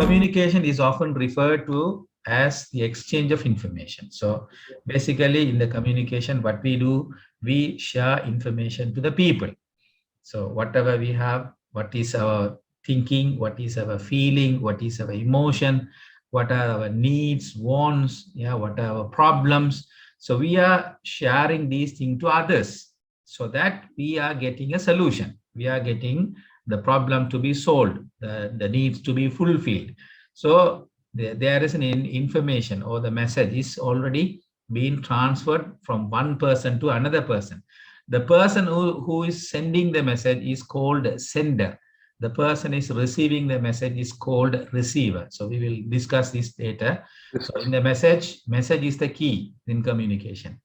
Communication is often referred to as the exchange of information. So basically in the communication, what we do, we share information to the people. So whatever we have, what is our thinking, what is our feeling, what is our emotion, what are our needs, wants, yeah, what are our problems. So we are sharing these things to others so that we are getting a solution. We are getting the problem to be solved, the needs to be fulfilled. So there is an information, or the message is already being transferred from one person to another person. The person who is sending the message is called sender. The person is receiving the message is called receiver. So we will discuss this later. So in the message is the key in communication.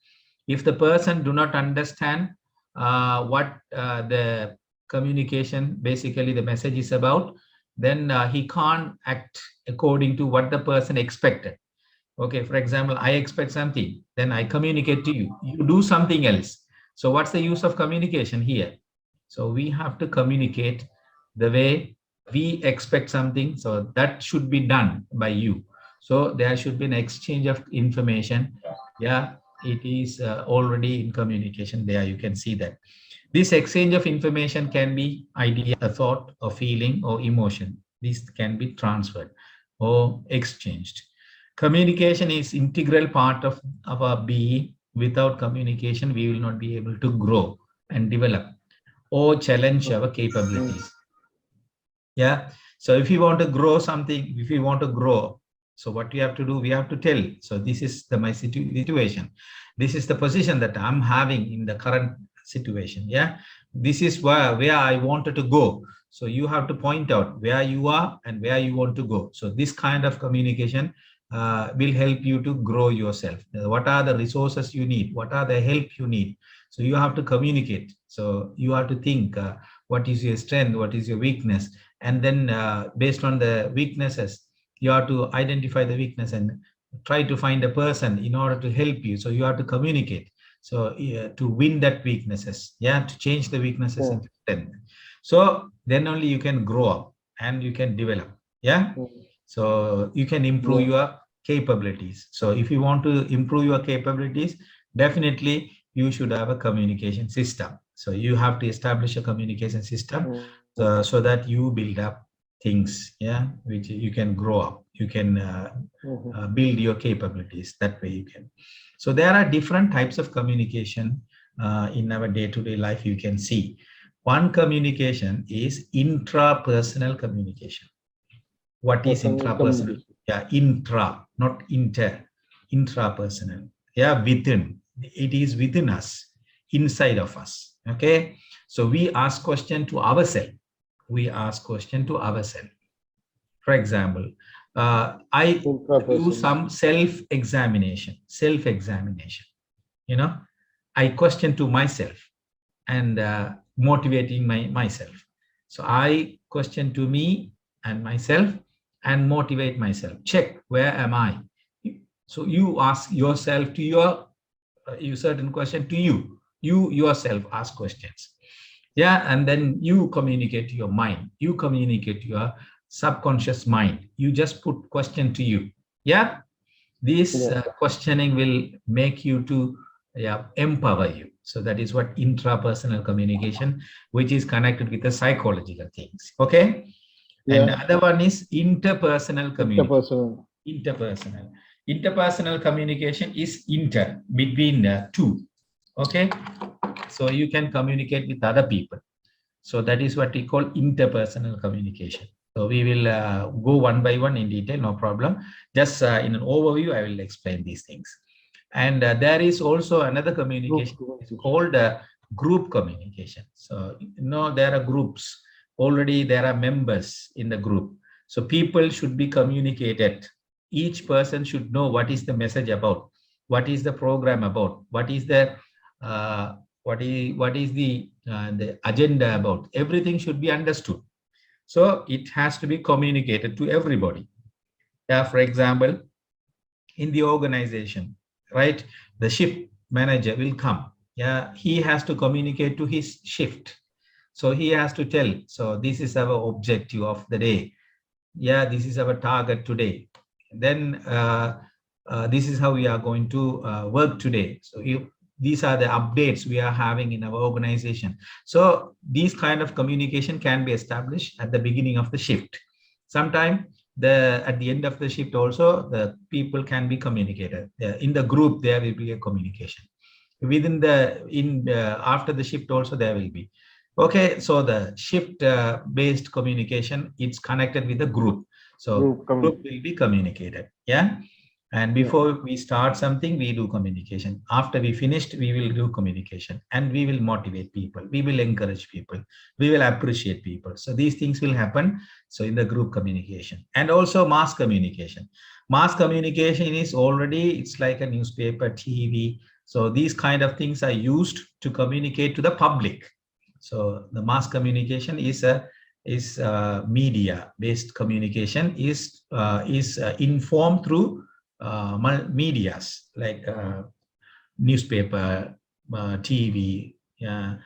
If the person do not understand what the communication, basically the message is about, then he can't act according to what the person expected. Okay, for example, I expect something, then I communicate to you. You do something else. So what's the use of communication here? So we have to communicate the way we expect something. So that should be done by you. So there should be an exchange of information. Yeah, it is already in communication there. You can see that. This exchange of information can be idea, a thought, a feeling, or emotion. This can be transferred or exchanged. Communication is integral part of our being. Without communication, we will not be able to grow and develop or challenge our capabilities. Yeah. So if you want to grow something, if you want to grow, so what we have to do, we have to tell. So this is my situation. This is the position that I'm having in the current situation. Yeah. This is where I wanted to go. So you have to point out where you are and where you want to go. So this kind of communication will help you to grow yourself. What are the resources you need? What are the help you need? So you have to communicate. So you have to think what is your strength, what is your weakness, and then based on the weaknesses, you have to identify the weakness and try to find a person in order to help you. So you have to communicate. So to win that weaknesses, yeah, to change the weaknesses into strength. So then only you can grow up and you can develop. Yeah. So you can improve your capabilities. So if you want to improve your capabilities, definitely you should have a communication system. So you have to establish a communication system so that you build up things, yeah, which you can grow up. You can build your capabilities. That way you can. So there are different types of communication in our day-to-day life. You can see one communication is intrapersonal communication. What is intrapersonal? Yeah, intra, not inter, intrapersonal. Yeah, within. It is within us, inside of us. Okay. So we ask question to ourselves. We ask question to ourselves. For example, I do some self-examination. You know, I question to myself and motivating myself. So I question to me and myself and motivate myself. Check, where am I? So you ask yourself to you certain question to you. You yourself ask questions. Yeah, and then you communicate to your mind. You communicate to your subconscious mind. You just put question to you. Yeah, this questioning will make you to empower you. So that is what intrapersonal communication, which is connected with the psychological things. Okay. And the other one is interpersonal communication. Interpersonal communication is between two. Okay. So you can communicate with other people. So that is what we call interpersonal communication. So we will go one by one in detail, no problem. Just in an overview, I will explain these things. And there is also another communication called group communication. So, there are groups. Already there are members in the group. So people should be communicated. Each person should know what is the message about, what is the program about, what is the the agenda about. Everything should be understood. So it has to be communicated to everybody. Yeah, for example, in the organization, right, the shift manager will come. Yeah, he has to communicate to his shift. So he has to tell, so this is our objective of the day. yeah, this is our target today. Then this is how we are going to work today. So these are the updates we are having in our organization. So these kind of communication can be established at the beginning of the shift. Sometime at the end of the shift also, the people can be communicated. In the group, there will be a communication. Within after the shift also there will be. Okay, so the shift based communication, it's connected with the group. So group will be communicated. Yeah. And before we start something, we do communication. After we finished, we will do communication, and we will motivate people. We will encourage people. We will appreciate people. So these things will happen. So in the group communication, and also mass communication. Mass communication is already, it's like a newspaper, TV. So these kind of things are used to communicate to the public. So the mass communication is media based communication, is informed through medias like newspaper, TV, yeah,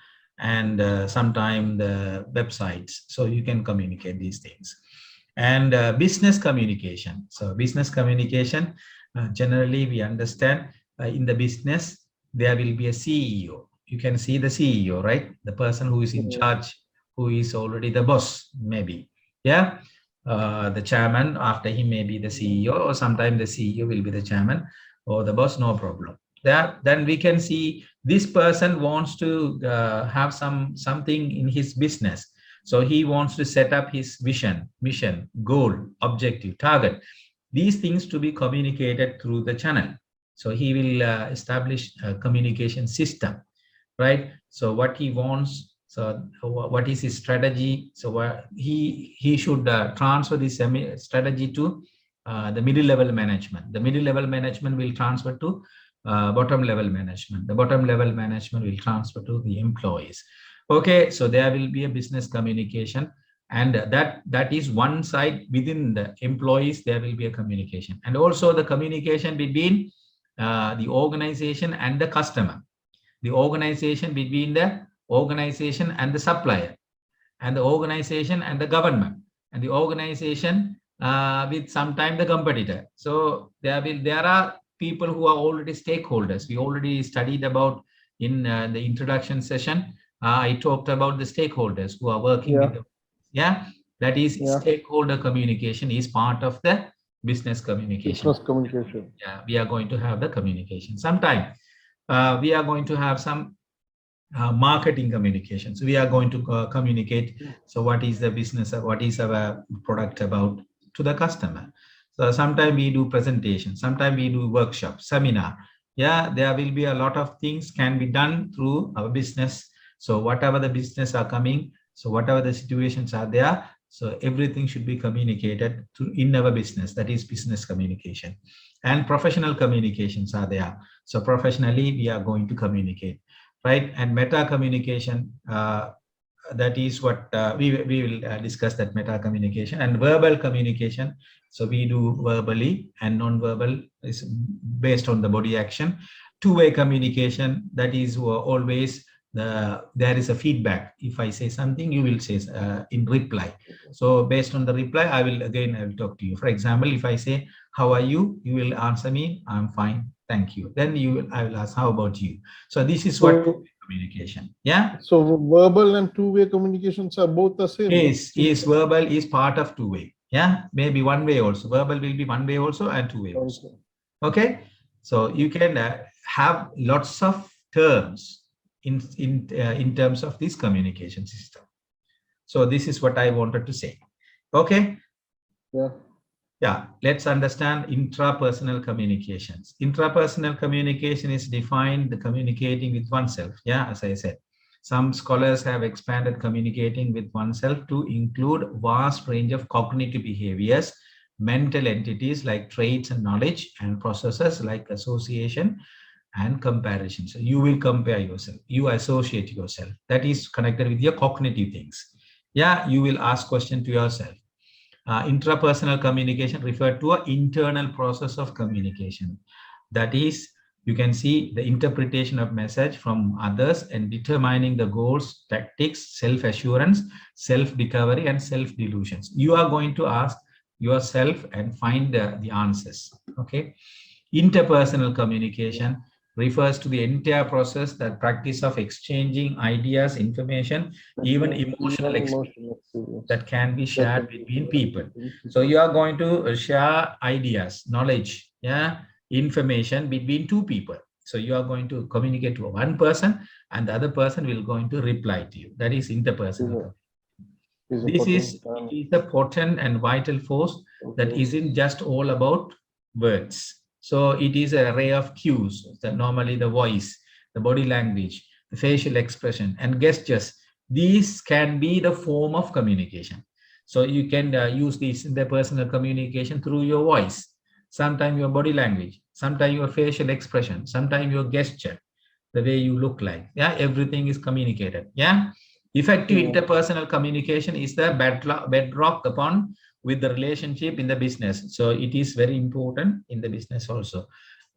and sometimes the websites. So you can communicate these things. And business communication. So business communication, generally we understand in the business, there will be a CEO. You can see the CEO, right? The person who is in charge, who is already the boss, maybe. Yeah. The chairman, after him may be the CEO, or sometimes the CEO will be the chairman or the boss, no problem. Then we can see this person wants to have something in his business. So he wants to set up his vision, mission, goal, objective, target. These things to be communicated through the channel. So he will establish a communication system, right? So what he wants, so what is his strategy? So he should transfer this strategy to the middle level management. The middle level management will transfer to bottom level management. The bottom level management will transfer to the employees. Okay, so there will be a business communication, and that is one side. Within the employees, there will be a communication, and also the communication between the organization and the customer, the organization between the organization and the supplier, and the organization and the government, and the organization with sometime the competitor. So there are people who are already stakeholders. We already studied about in the introduction session. I talked about the stakeholders who are working with the, that is stakeholder communication is part of the business communication. Business communication. Yeah, we are going to have the communication. Sometime we are going to have some marketing communication. So we are going to communicate. So what is the business, what is our product about to the customer. So sometimes we do presentation, sometimes we do workshop, seminar. Yeah, there will be a lot of things can be done through our business. So whatever the business are coming, so whatever the situations are there, so everything should be communicated in our business. That is business communication. And professional communications are there. So professionally, we are going to communicate, right? And meta communication, that is what we will discuss, that meta communication. And verbal communication, so we do verbally, and non-verbal is based on the body action. Two-way communication, that is always there is a feedback. If I say something, you will say in reply. So based on the reply, I will talk to you. For example, if I say, how are you? You will answer me, I'm fine, thank you. Then I will ask, how about you? So this is what communication. Yeah. So verbal and two-way communications are both the same. Is verbal is part of two-way. Yeah, maybe one way also. Verbal will be one way also and two-way also. Okay. So you can have lots of terms in terms of this communication system. So this is what I wanted to say. Okay. Yeah, let's understand intrapersonal communications. Intrapersonal communication is defined the communicating with oneself. Yeah, as I said, some scholars have expanded communicating with oneself to include vast range of cognitive behaviors, mental entities like traits and knowledge, and processes like association and comparison. So you will compare yourself, you associate yourself. That is connected with your cognitive things. Yeah, you will ask question to yourself. Intrapersonal communication referred to an internal process of communication. That is, you can see the interpretation of message from others and determining the goals, tactics, self-assurance, self-discovery, and self-delusions. You are going to ask yourself and find the answers. Okay. Interpersonal communication refers to the entire process, that practice of exchanging ideas, information, even emotional experience that can be shared between people. So you are going to share ideas, knowledge, information between two people. So you are going to communicate to one person and the other person will going to reply to you. That is interpersonal. This is a potent and vital force that isn't just all about words. So it is an array of cues that normally the voice, the body language, the facial expression and gestures. These can be the form of communication. So you can use this in the personal communication through your voice, sometimes your body language, sometimes your facial expression, sometimes your gesture, the way you look like. Yeah, everything is communicated. Yeah. Effective interpersonal communication is the bedrock upon with the relationship in the business. So it is very important in the business also.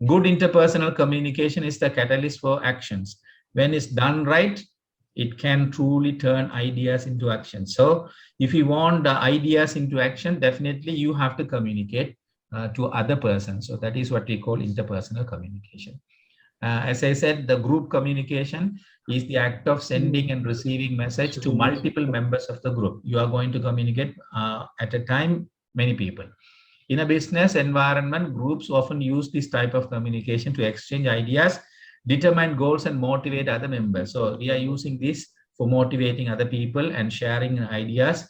Good interpersonal communication is the catalyst for actions. When it's done right, it can truly turn ideas into action. So if you want the ideas into action, definitely you have to communicate to other persons. So that is what we call interpersonal communication. As I said, the group communication is the act of sending and receiving message to multiple members of the group. You are going to communicate at a time, many people. In a business environment, groups often use this type of communication to exchange ideas, determine goals, and motivate other members. So we are using this for motivating other people and sharing ideas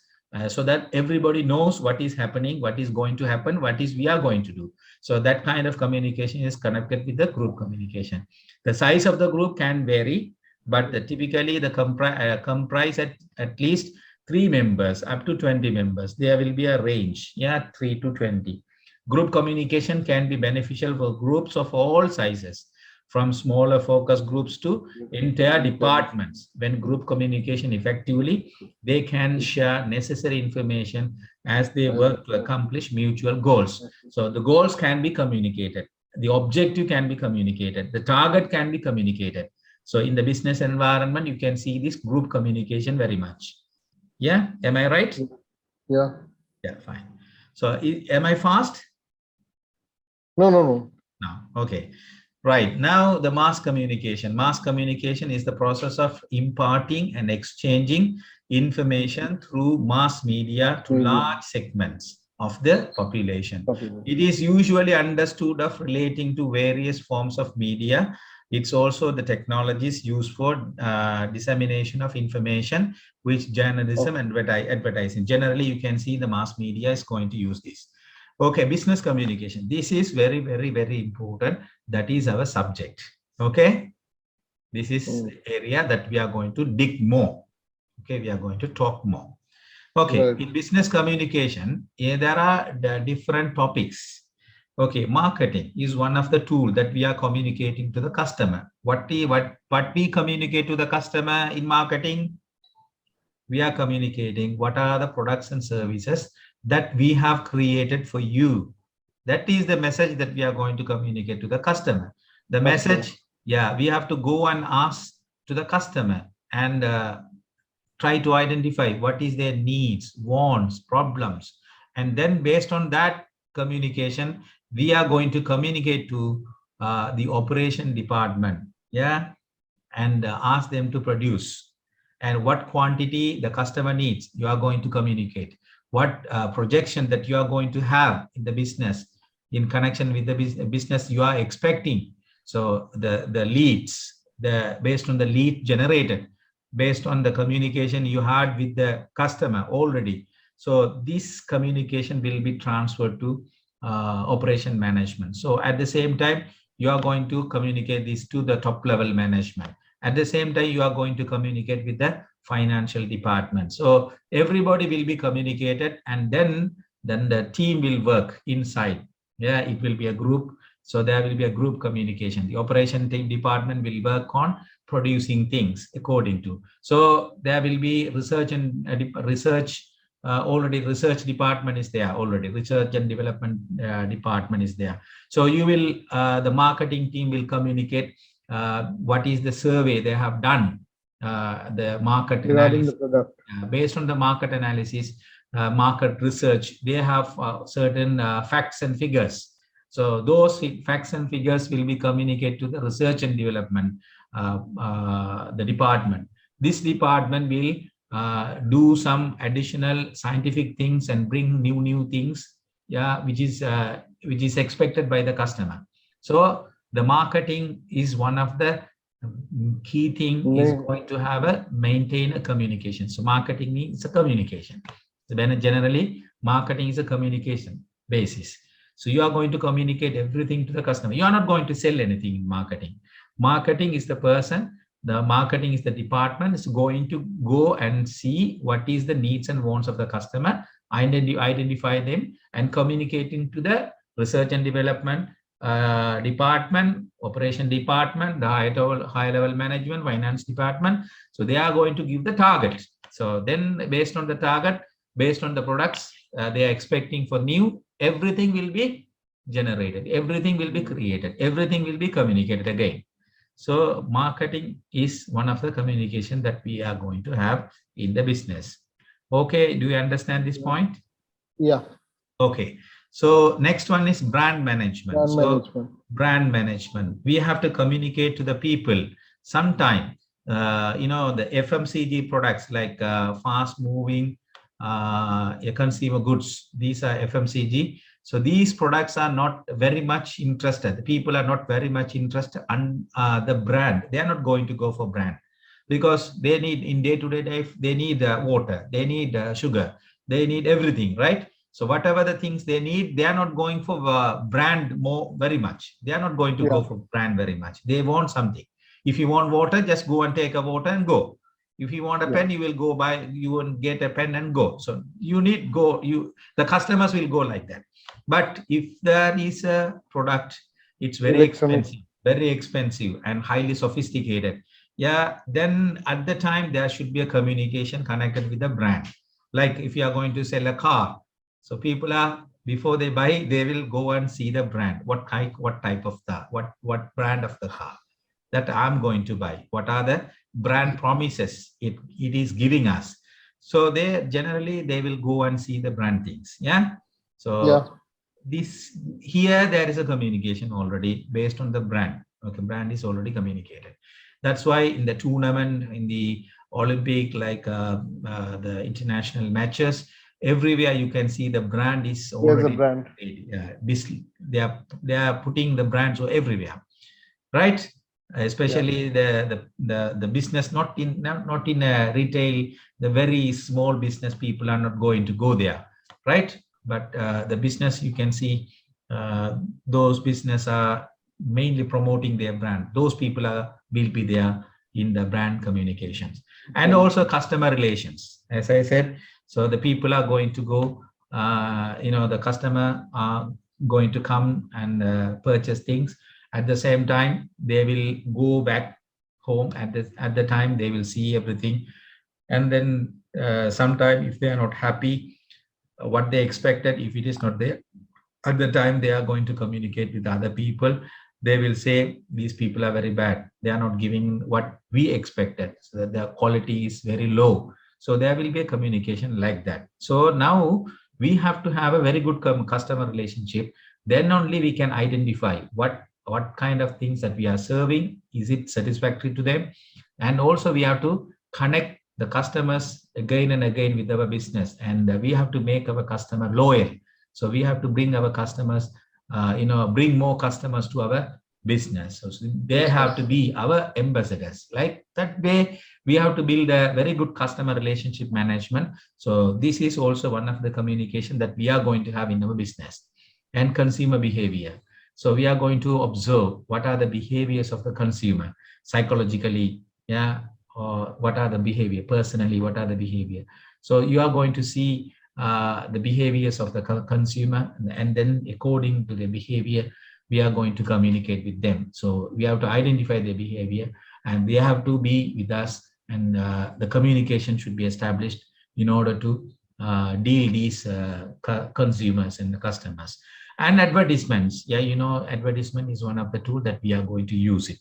so that everybody knows what is happening, what is going to happen, what is we are going to do. So that kind of communication is connected with the group communication. The size of the group can vary, but typically the comprise at least 3 members up to 20 members. There will be a range, 3 to 20. Group communication can be beneficial for groups of all sizes, from smaller focus groups to entire departments. When group communication effectively, they can share necessary information as they work to accomplish mutual goals. So the goals can be communicated, the objective can be communicated, the target can be communicated. So in the business environment, you can see this group communication very much. Yeah, am I right? Yeah. Yeah, fine. So am I fast? No. No, okay. Right, now the mass communication. Mass communication is the process of imparting and exchanging information through mass media to large segments of the population. It is usually understood of relating to various forms of media. It's also the technologies used for dissemination of information, which journalism and advertising. Generally, you can see the mass media is going to use this. Okay, business communication. This is very, very, very important. That is our subject. Okay, this is the area that we are going to dig more. Okay, we are going to talk more. Okay, in business communication, there are the different topics. Okay, marketing is one of the tools that we are communicating to the customer. What we communicate to the customer in marketing? We are communicating what are the products and services that we have created for you. That is the message that we are going to communicate to the customer. The message, we have to go and ask to the customer and try to identify what is their needs, wants, problems. And then based on that communication, we are going to communicate to the operation department, and ask them to produce. And what quantity the customer needs, you are going to communicate. What projection that you are going to have in the business in connection with the business you are expecting. So the leads, based on the lead generated, based on the communication you had with the customer already. So this communication will be transferred to operation management. So at the same time, you are going to communicate this to the top level management. At the same time, you are going to communicate with the financial department. So everybody will be communicated, and then the team will work inside. It will be a group. So there will be a group communication. The operation team department will work on producing things according to. So there will be research and research. Already research department is there already. Research and development department is there. So you will, the marketing team will communicate what is the survey they have done, the market analysis. Based on the market analysis, market research, they have certain facts and figures. So those facts and figures will be communicated to the research and development, the department. This department will do some additional scientific things and bring new things, yeah, which is expected by the customer. So the marketing is one of the key thing is going to have a maintain a communication. So marketing means a communication. So then generally marketing is a communication basis. So you are going to communicate everything to the customer. You are not going to sell anything in marketing. Marketing is the person, the marketing is the department is going to go and see what is the needs and wants of the customer, identify them and communicating to the research and development department, operation department, the high level management, finance department. So they are going to give the target. So then based on the target, based on the products they are expecting for new, everything will be generated, everything will be created, everything will be communicated again. So marketing is one of the communication that we are going to have in the business. Okay, do you understand this point? Yeah. Okay. So next one is brand management. Brand management. We have to communicate to the people. Sometime, the FMCG products like fast moving consumer goods, these are FMCG. So these products are not very much interested. The people are not very much interested on the brand. They are not going to go for brand because they need in day-to-day life, they need water, they need sugar, they need everything, right? So whatever the things they need, they are not going for brand very much. They are not going to go for brand very much. They want something. If you want water, just go and take a water and go. If you want a pen, you will go buy, you will get a pen and go. So you need the customers will go like that. But if there is a product, it's very expensive and highly sophisticated. Yeah, then at the time there should be a communication connected with the brand. Like if you are going to sell a car, so people are, before they buy, they will go and see the brand. What type of car, what brand of the car that I'm going to buy? What are the brand promises it is giving us? So they generally they will go and see the brand things. Yeah. So this here there is a communication already based on the brand. Okay, brand is already communicated. That's why in the tournament, in the Olympic, like the international matches, everywhere you can see the brand is already brand. They are putting the brand so everywhere, right? Especially the business, not in a retail, the very small business people are not going to go there, right? But the business, you can see those business are mainly promoting their brand. Those people will be there in the brand communications. And also customer relations, as I said. So the people are going to go, the customer are going to come and purchase things. At the same time, they will go back home at the time they will see everything. And then sometime if they are not happy, what they expected, if it is not there, at the time they are going to communicate with other people. They will say, these people are very bad. They are not giving what we expected. So that their quality is very low. So there will be a communication like that. So now we have to have a very good customer relationship. Then only we can identify what kind of things that we are serving. Is it satisfactory to them? And also we have to connect the customers again and again with our business. And we have to make our customer loyal. So we have to bring our customers, bring more customers to our business. So they have to be our ambassadors. Like that way, we have to build a very good customer relationship management. So this is also one of the communication that we are going to have in our business. And consumer behavior. So we are going to observe what are the behaviors of the consumer psychologically, or what are the behavior personally, what are the behavior. So you are going to see the behaviors of the consumer, and then according to the behavior, we are going to communicate with them. So we have to identify their behavior, and they have to be with us, and the communication should be established in order to deal these consumers and the customers. And advertisements, advertisement is one of the tools that we are going to use it.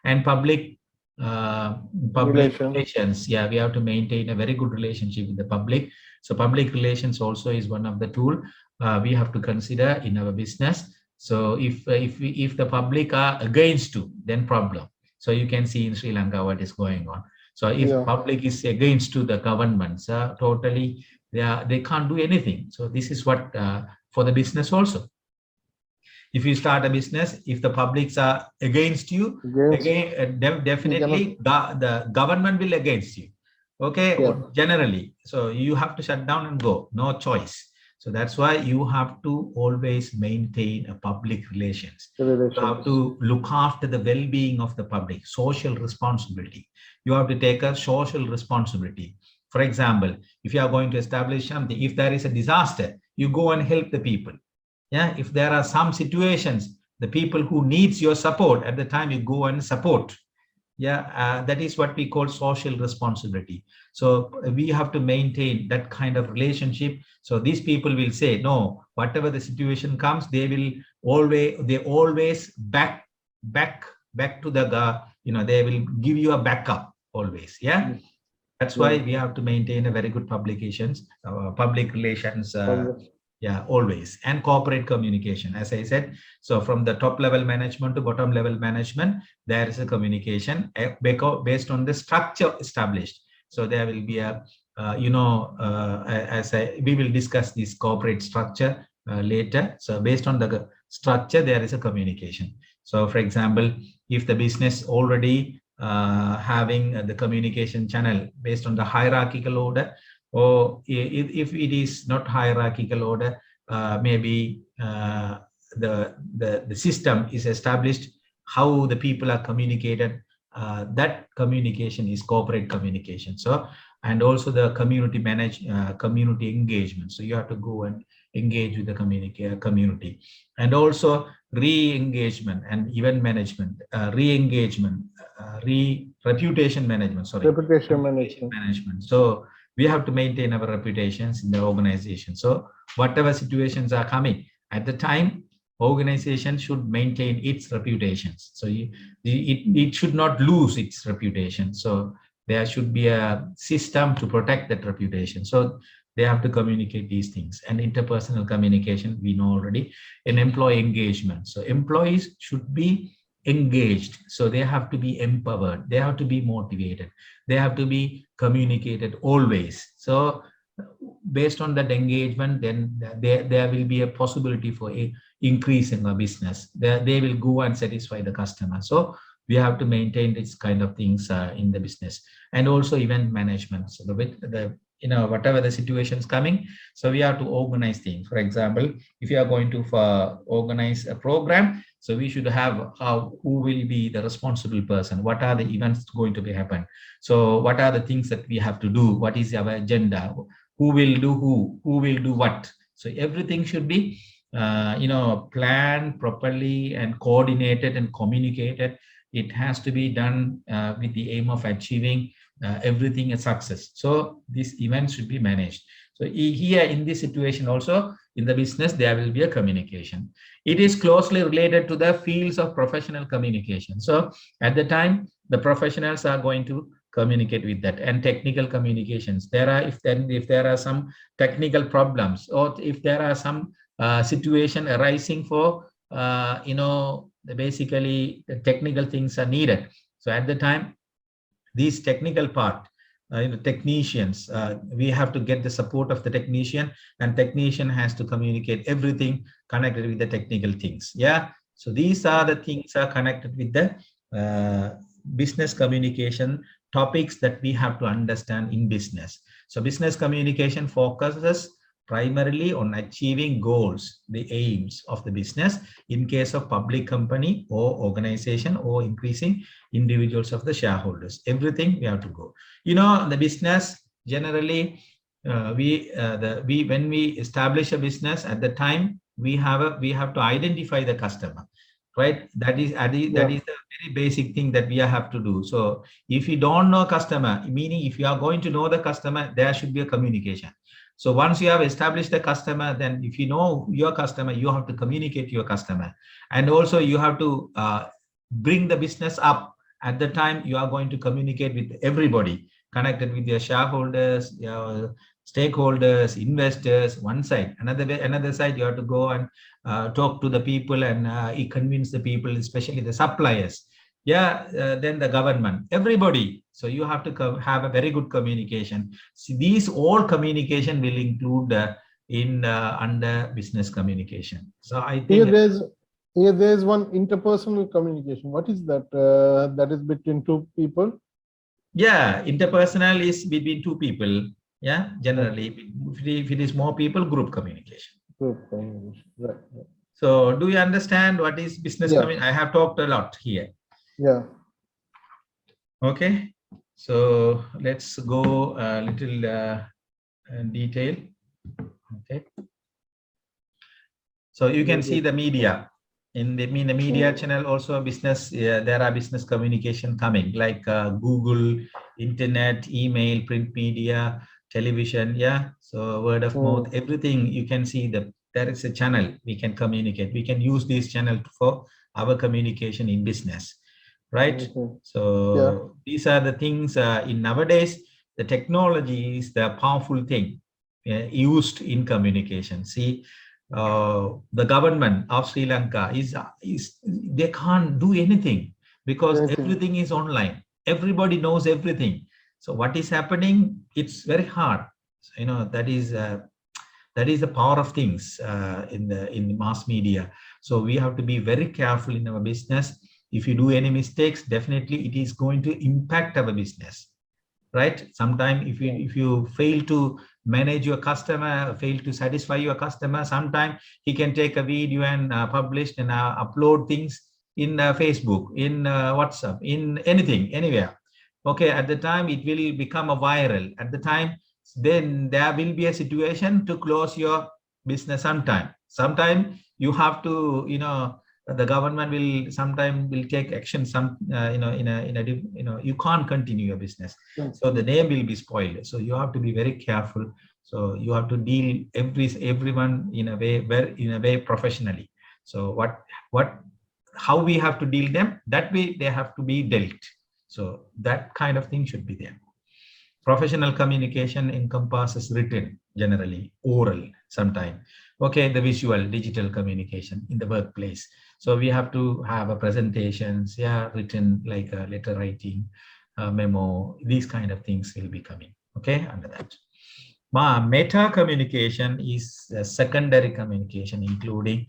And public public relations. Yeah, we have to maintain a very good relationship with the public. So public relations also is one of the tool we have to consider in our business. So if the public are against you, then problem. So you can see in Sri Lanka what is going on. So if public is against to the governments, totally they can't do anything. So this is what for the business also. If you start a business, if the publics are against you, again, definitely the government will against you. Okay, generally. So you have to shut down and go. No choice. So that's why you have to always maintain a public relations. You have to look after the well-being of the public, social responsibility. You have to take a social responsibility. For example, if you are going to establish something, if there is a disaster, you go and help the people. Yeah, if there are some situations, the people who needs your support at the time, you go and support. Yeah, that is what we call social responsibility. So we have to maintain that kind of relationship. So these people will say, no, whatever the situation comes, they will always back to the, they will give you a backup always. Yeah. That's why we have to maintain a very good public relations. Yeah, always. And corporate communication, as I said. So from the top level management to bottom level management, there is a communication based on the structure established. So there will be a, we will discuss this corporate structure later. So based on the structure, there is a communication. So for example, if the business already having the communication channel based on the hierarchical order, or if it is not hierarchical order, maybe the system is established, how the people are communicated, that communication is corporate communication. So, and also the community community engagement. So you have to go and engage with the community, and also re-engagement and event management, re-engagement, reputation management. Sorry, reputation management. So we have to maintain our reputations in the organization. So whatever situations are coming at the time, organization should maintain its reputations. So it should not lose its reputation. So there should be a system to protect that reputation. So they have to communicate these things. And interpersonal communication, we know already. And employee engagement. So employees should be engaged. So they have to be empowered. They have to be motivated. They have to be communicated always. So based on that engagement, then there will be a possibility for increase in the business. They will go and satisfy the customer. So we have to maintain this kind of things in the business. And also event management. So whatever the situation is coming, so we have to organize things. For example, if you are going to organize a program, so we should have who will be the responsible person, what are the events going to be happen, so what are the things that we have to do, what is our agenda, who will do who will do what. So everything should be planned properly and coordinated and communicated. It has to be done with the aim of achieving everything a success. So these events should be managed. So here in this situation also, in the business, there will be a communication. It is closely related to the fields of professional communication. So at the time, the professionals are going to communicate with that. And technical communications, if there are some technical problems, or if there are some situation arising for basically the technical things are needed. So at the time, these technical part, technicians, we have to get the support of the technician, and technician has to communicate everything connected with the technical things. Yeah. So these are the things are connected with the business communication topics that we have to understand in business. So business communication focuses primarily on achieving goals, the aims of the business in case of public company or organization, or increasing individuals of the shareholders. Everything we have to go. The business generally, when we establish a business, at the time we have to identify the customer, right? That is the very basic thing that we have to do. So if you don't know customer, meaning if you are going to know the customer, there should be a communication. So once you have established the customer, then if you know your customer, you have to communicate to your customer. And also you have to bring the business up At the time, you are going to communicate with everybody, connected with your shareholders, your stakeholders, investors, one side. Another side, you have to go and talk to the people and convince the people, especially the suppliers. Then the government, everybody. So you have to have a very good communication. See, these all communication will include under business communication. So I think here there's one interpersonal communication. What is that? That is between two people. Yeah, interpersonal is between two people. Yeah, generally, if it is more people, group communication. Group communication, right. So do you understand what is business communication? I have talked a lot here. Yeah. Okay, so let's go a little in detail. Okay. So you can see the media. In the media channel also business, there are business communication coming like Google, internet, email, print media, television. Yeah, so word of mouth, everything. You can see that there is a channel we can communicate. We can use this channel for our communication in business, right? So these are the things in nowadays. The technology is the powerful thing used in communication. See, the government of Sri Lanka is they can't do anything because everything is online. Everybody knows everything. So what is happening? It's very hard. So, you know, that is the power of things in the mass media. So we have to be very careful in our business. If you do any mistakes, definitely it is going to impact our business, right? Sometimes if you fail to manage your customer, fail to satisfy your customer, sometimes he can take a video and publish and upload things in Facebook, in WhatsApp, in anything, anywhere. Okay, at the time it will become a viral. At the time, then there will be a situation to close your business sometime. Sometime you have to, you know, the government will sometime will take action. You can't continue your business. So the name will be spoiled. So you have to be very careful. So you have to deal everyone in a way professionally. So how we have to deal them, that way they have to be dealt. So that kind of thing should be there. Professional communication encompasses written, generally, oral, sometimes. Okay, the visual, digital communication in the workplace. So we have to have a presentations, written like a letter writing, memo, these kind of things will be coming, okay, under that. Meta communication is secondary communication, including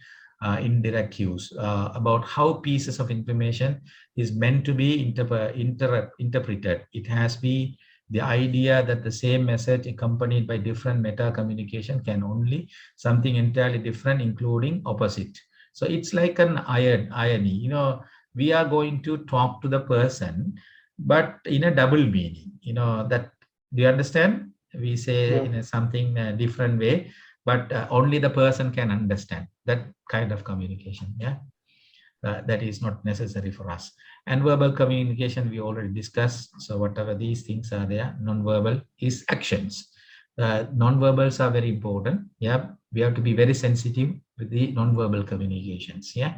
indirect cues about how pieces of information is meant to be interpreted. It has been the idea that the same message accompanied by different meta communication can only something entirely different, including opposite. So it's like an irony. You know, we are going to talk to the person, but in a double meaning. You know that. Do you understand? We say in something different way, but only the person can understand that kind of communication. Yeah. That is not necessary for us. And verbal communication we already discussed. So whatever these things are there, non-verbal is actions. Non-verbals are very important. Yeah, we have to be very sensitive with the non-verbal communications. Yeah,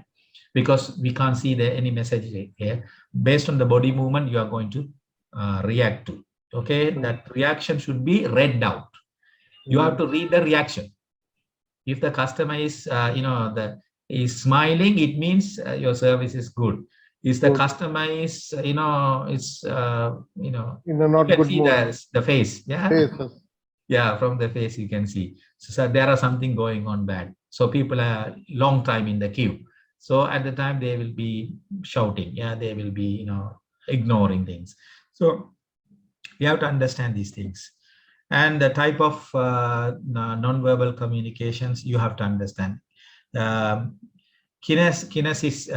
because we can't see there any message here. Based on the body movement, you are going to react to. Okay, that reaction should be read out. You have to read the reaction. If the customer is, is smiling, it means your service is good. If the customer is, not you can see the face. Yeah. Yeah, from the face you can see. So there are something going on bad. So people are long time in the queue. So at the time they will be shouting. Yeah, they will be, ignoring things. So you have to understand these things. And the type of non-verbal communications you have to understand. Kinesthetics,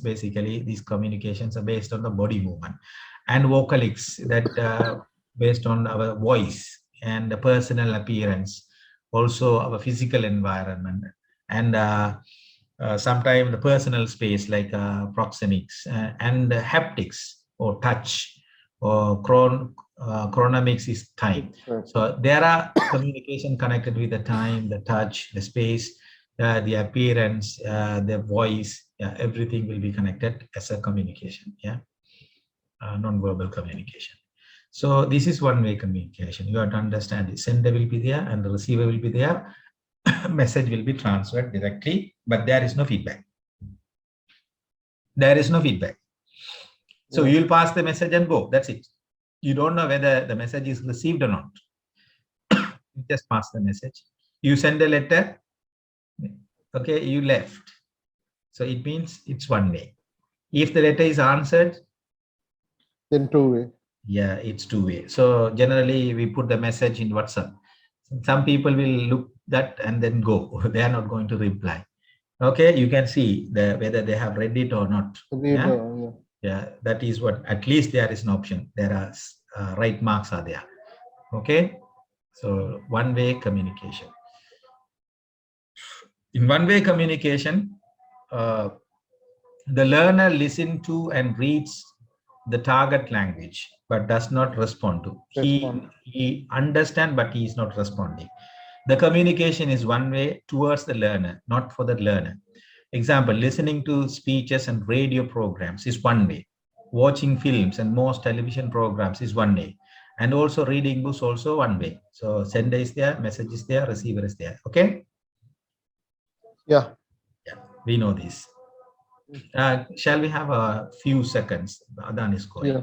basically, these communications are based on the body movement, and vocalics that based on our voice and the personal appearance, also our physical environment, and sometimes the personal space like proxemics and haptics or touch, or chronomics is time. So there are communication connected with the time, the touch, the space, the appearance, the voice, everything will be connected as a communication, non-verbal communication. So this is one-way communication. You have to understand the sender will be there and the receiver will be there. Message will be transferred directly, but there is no feedback. There is no feedback. So you'll pass the message and go. That's it. You don't know whether the message is received or not. You just pass the message. You send a letter. Okay, you left. So it means it's one way. If the letter is answered, then two-way. Yeah, it's two-way. So generally we put the message in WhatsApp. Some people will look that and then go. They are not going to reply. Okay, you can see whether they have read it or not. Yeah, that is what, at least there is an option. There are right marks are there. Okay, so one-way communication. In one-way communication, the learner listens to and reads the target language, but does not respond to. He understands, but he is not responding. The communication is one way towards the learner, not for the learner. Example, listening to speeches and radio programs is one way. Watching films and most television programs is one way. And also reading books also one way. So sender is there, message is there, receiver is there. Okay? Yeah, we know this. Shall we have a few seconds? Adan is going. Yeah.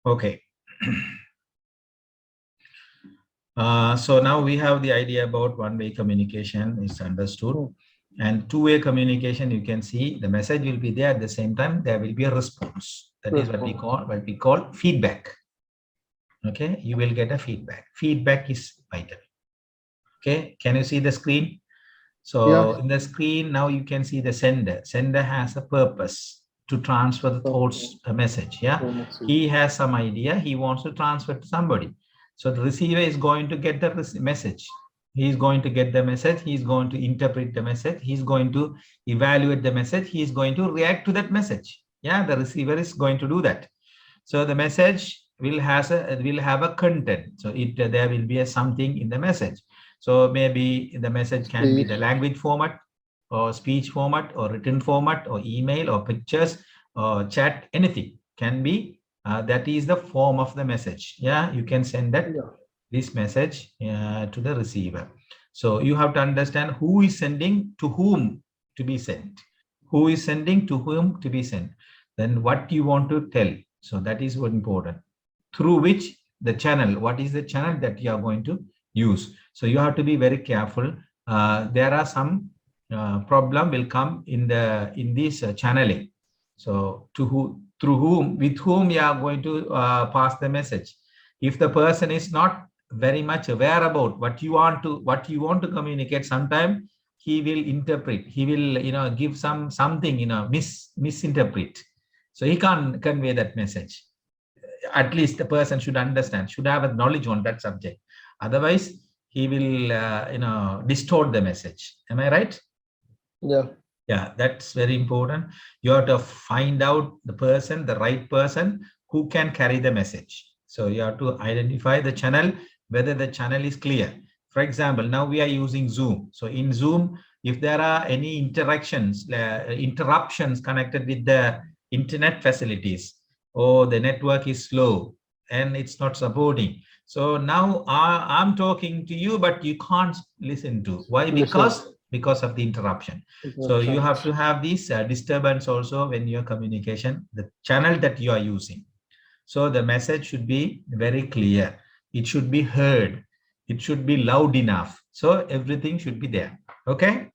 Okay. So now we have the idea about one-way communication is understood. And two-way communication, you can see the message will be there at the same time, there will be a response. That is what we call feedback. Okay, you will get a feedback. Feedback is vital. Okay, can you see the screen? So in the screen, now you can see the sender. Sender has a purpose to transfer the thoughts, a message. Yeah, he has some idea, he wants to transfer to somebody. So the receiver is going to get the message. He is going to get the message. He is going to interpret the message. He is going to evaluate the message. He is going to react to that message. Yeah, the receiver is going to do that. So the message will have a content. So there will be something in the message. So maybe the message can be the language format or speech format or written format or email or pictures or chat, anything can be. That is the form of the message. Yeah, you can send that this message to the receiver. So you have to understand who is sending to whom to be sent. Who is sending to whom to be sent. Then what you want to tell. So that is what important. Through which the channel, what is the channel that you are going to use. So you have to be very careful. There are some problem will come in this channeling. So through whom, with whom you are going to pass the message. If the person is not very much aware about what you want to communicate, sometime he will interpret, he will give something misinterpret. So he can't convey that message. At least the person should understand, should have a knowledge on that subject. Otherwise, he will distort the message. Am I right? Yeah, that's very important. You have to find out the person, the right person who can carry the message. So you have to identify the channel, whether the channel is clear. For example, now we are using Zoom. So in Zoom, if there are any interruptions connected with the internet facilities, or the network is slow and it's not supporting. So now I'm talking to you, but you can't listen to. Why? Because of the interruption. So you have to have this disturbance also when your communication, the channel that you are using. So the message should be very clear. It should be heard. It should be loud enough. So everything should be there. Okay.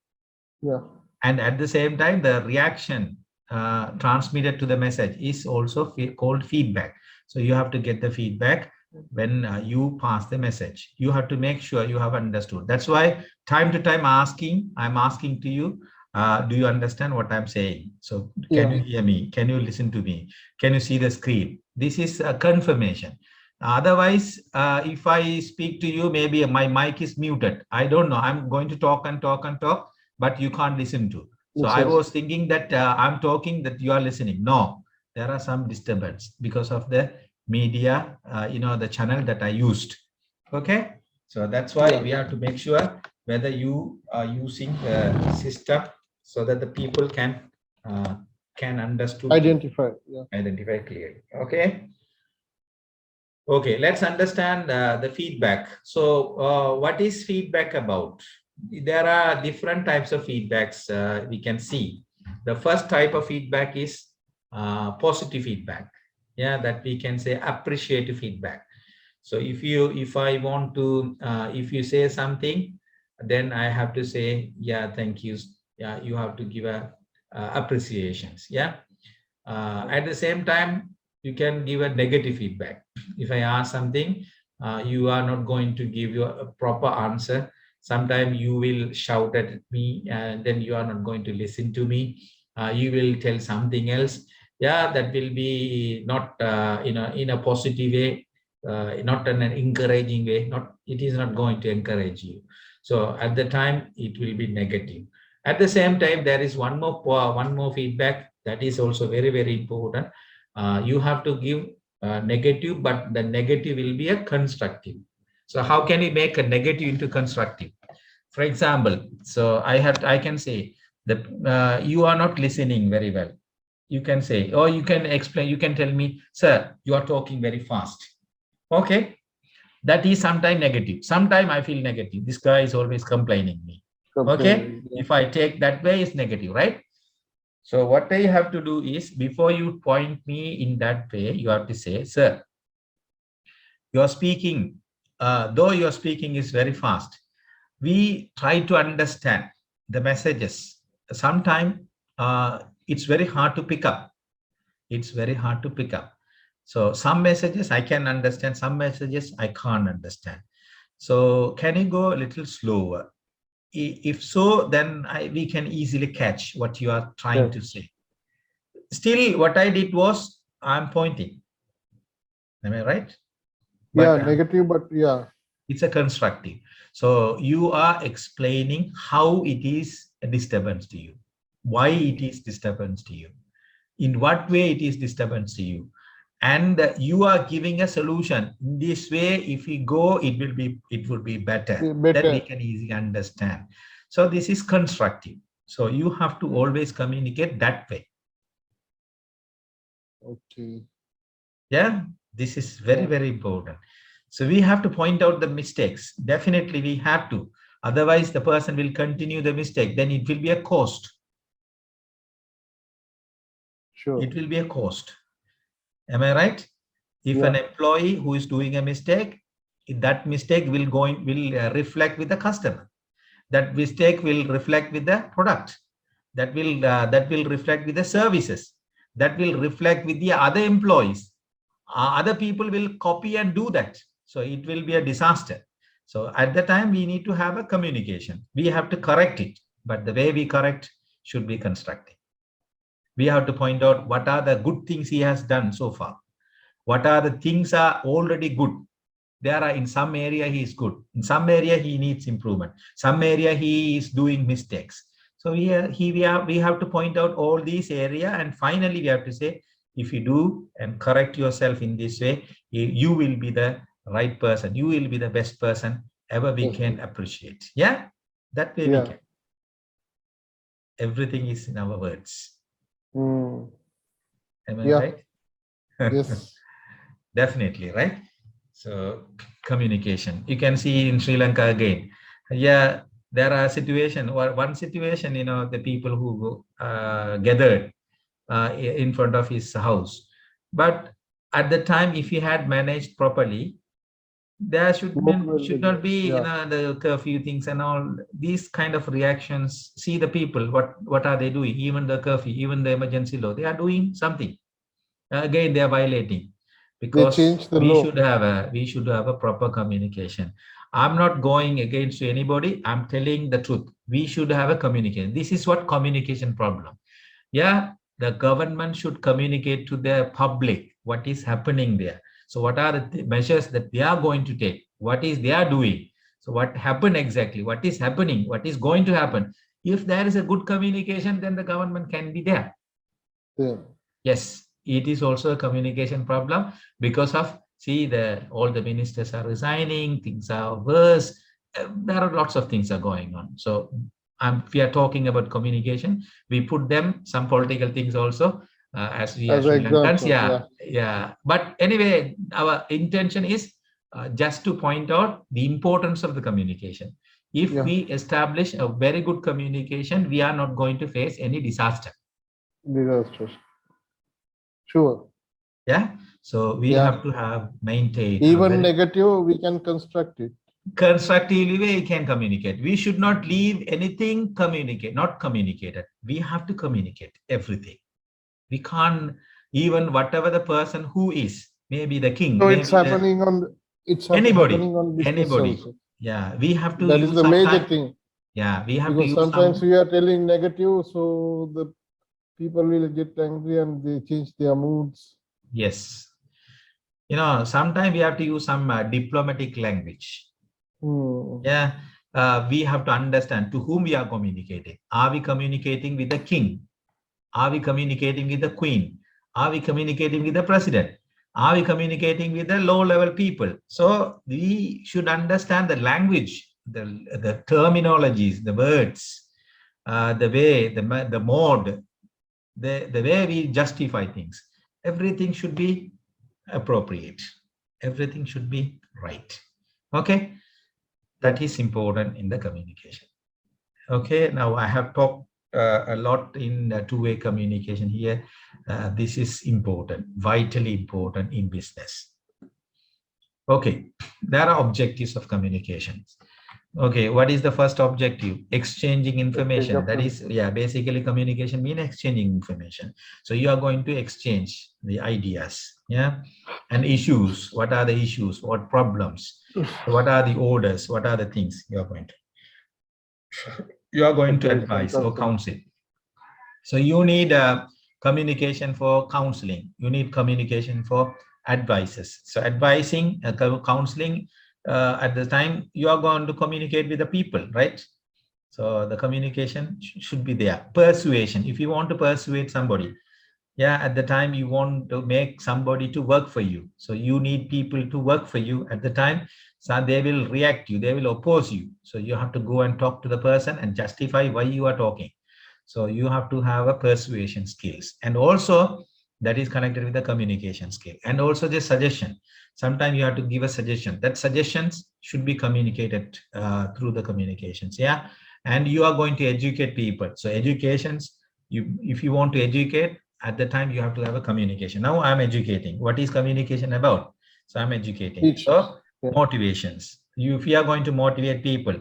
Yeah. And at the same time, the reaction transmitted to the message is also called feedback. So you have to get the feedback when you pass the message. You have to make sure you have understood. That's why time to time I'm asking to you, do you understand what I'm saying? So can you hear me? Can you listen to me? Can you see the screen? This is a confirmation. Otherwise, if I speak to you, maybe my mic is muted. I don't know. I'm going to talk and talk and talk, but you can't listen to. So I was thinking that I'm talking, that you are listening. No, there are some disturbance because of the media, the channel that I used. Okay. So that's why we have to make sure whether you are using the system so that the people can understand, identify clearly. Okay. Okay, let's understand the feedback. So what is feedback about? There are different types of feedbacks we can see. The first type of feedback is positive feedback. Yeah, that we can say appreciative feedback. So if I want to, if you say something, then I have to say, yeah, thank you. Yeah, you have to give appreciations. Yeah. At the same time, you can give a negative feedback. If I ask something, you are not going to give you a proper answer. Sometimes you will shout at me, and then you are not going to listen to me. You will tell something else. Yeah, that will be not in a positive way, not in an encouraging way. It is not going to encourage you. So at the time, it will be negative. At the same time, there is one more feedback that is also very, very important. You have to give negative, but the negative will be a constructive. So how can we make a negative into constructive? For example, so I can say that you are not listening very well. You can say, or you can explain, you can tell me, sir, you are talking very fast. Okay. That is sometimes negative. Sometimes I feel negative. This guy is always complaining me. Okay. If I take that way, it's negative, right? So what I have to do is, before you point me in that way, you have to say, sir, you are speaking, though your speaking is very fast, we try to understand the messages. Sometimes it's very hard to pick up. It's very hard to pick up. So some messages I can understand, some messages I can't understand. So can you go a little slower? If so, then we can easily catch what you are trying to say. Still, what I did was I'm pointing. Am I right? But, negative, but it's a constructive. So you are explaining how it is a disturbance to you, why it is disturbance to you, in what way it is disturbance to you, and you are giving a solution. In this way, if we go, it will be better. Then we can easily understand. So this is constructive. So you have to always communicate that way. Okay. Yeah, this is very, very important. So we have to point out the mistakes. Definitely we have to. Otherwise, the person will continue the mistake. Then it will be a cost. Sure. It will be a cost. Am I right? If an employee who is doing a mistake, that mistake will reflect with the customer. That mistake will reflect with the product. That will reflect with the services. That will reflect with the other employees. Other people will copy and do that. So it will be a disaster. So at the time, we need to have a communication. We have to correct it, but the way we correct should be constructive. We have to point out what are the good things he has done so far. What are the things are already good. There are in some area he is good. In some area he needs improvement. Some area he is doing mistakes. So we have to point out all these areas, and finally we have to say, if you do and correct yourself in this way, you will be the right person. You will be the best person ever we can appreciate. Yeah, that way we can. Everything is in our words. Am I right? Yes. Definitely, right? So communication. You can see in Sri Lanka again. Yeah, there are situations, or one situation, the people who gathered in front of his house. But at the time, if he had managed properly, there should not be Yeah. the curfew things and all these kind of reactions. See the people, what are they doing? Even the curfew, even the emergency law, they are doing something. Again, they are violating, They because changed the we law. should have a proper communication. I'm not going against anybody. I'm telling the truth. We should have a communication. This is what communication problem. Yeah, the government should communicate to the public what is happening there. So what are the measures that they are going to take? What is they are doing? So what happened exactly? What is happening? What is going to happen? If there is a good communication, then the government can be there. Yeah. Yes, it is also a communication problem because of, see, all the ministers are resigning, things are worse. There are lots of things are going on. So we are talking about communication. We put them some political things also as we are As Sri Lankans. example, Yeah, yeah. But anyway, our intention is just to point out the importance of the communication. If Yeah. we establish a very good communication, we are not going to face any disaster. Disasters. Sure. Yeah. So we Yeah. have to have maintained Even negative, we can construct it. constructively we can communicate. We should not leave anything not communicated. We have to communicate everything. We can't, even whatever the person who is, maybe the king, So maybe it's happening on anybody, on business anybody. also. Yeah, we have to That use is the some major time. thing. Yeah, we have Because to use sometimes some. we are telling negative, so the people will get angry and they change their moods. Yes. Sometimes we have to use some diplomatic language. Yeah, we have to understand to whom we are communicating. Are we communicating with the king? Are we communicating with the queen? Are we communicating with the president? Are we communicating with the low-level people? So we should understand the language, the terminologies, the words, the way, the mode, the way we justify things. Everything should be appropriate. Everything should be right. Okay, that is important in the communication. Okay, now I have talked a lot in two-way communication here. This is important, vitally important in business. Okay, there are objectives of communication. Okay, what is the first objective? Exchanging information. That is, yeah, basically communication means exchanging information. So you are going to exchange the ideas, yeah, and issues. What are the issues? What problems? What are the orders? What are the things you are going to advise or counsel? So you need communication for counseling. You need communication for advices. So advising, counseling, at the time you are going to communicate with the people, right? So the communication should be there. Persuasion. If you want to persuade somebody, yeah, at the time you want to make somebody to work for you. So you need people to work for you at the time. So they will react you, they will oppose you. So you have to go and talk to the person and justify why you are talking. So you have to have a persuasion skills, and also that is connected with the communication skill, and also the suggestion. Sometimes you have to give a suggestion. That suggestions should be communicated through the communications. Yeah, and you are going to educate people. So educations, if you want to educate, at the time you have to have a communication. Now I'm educating. What is communication about? So I'm educating. So motivations. If you are going to motivate people,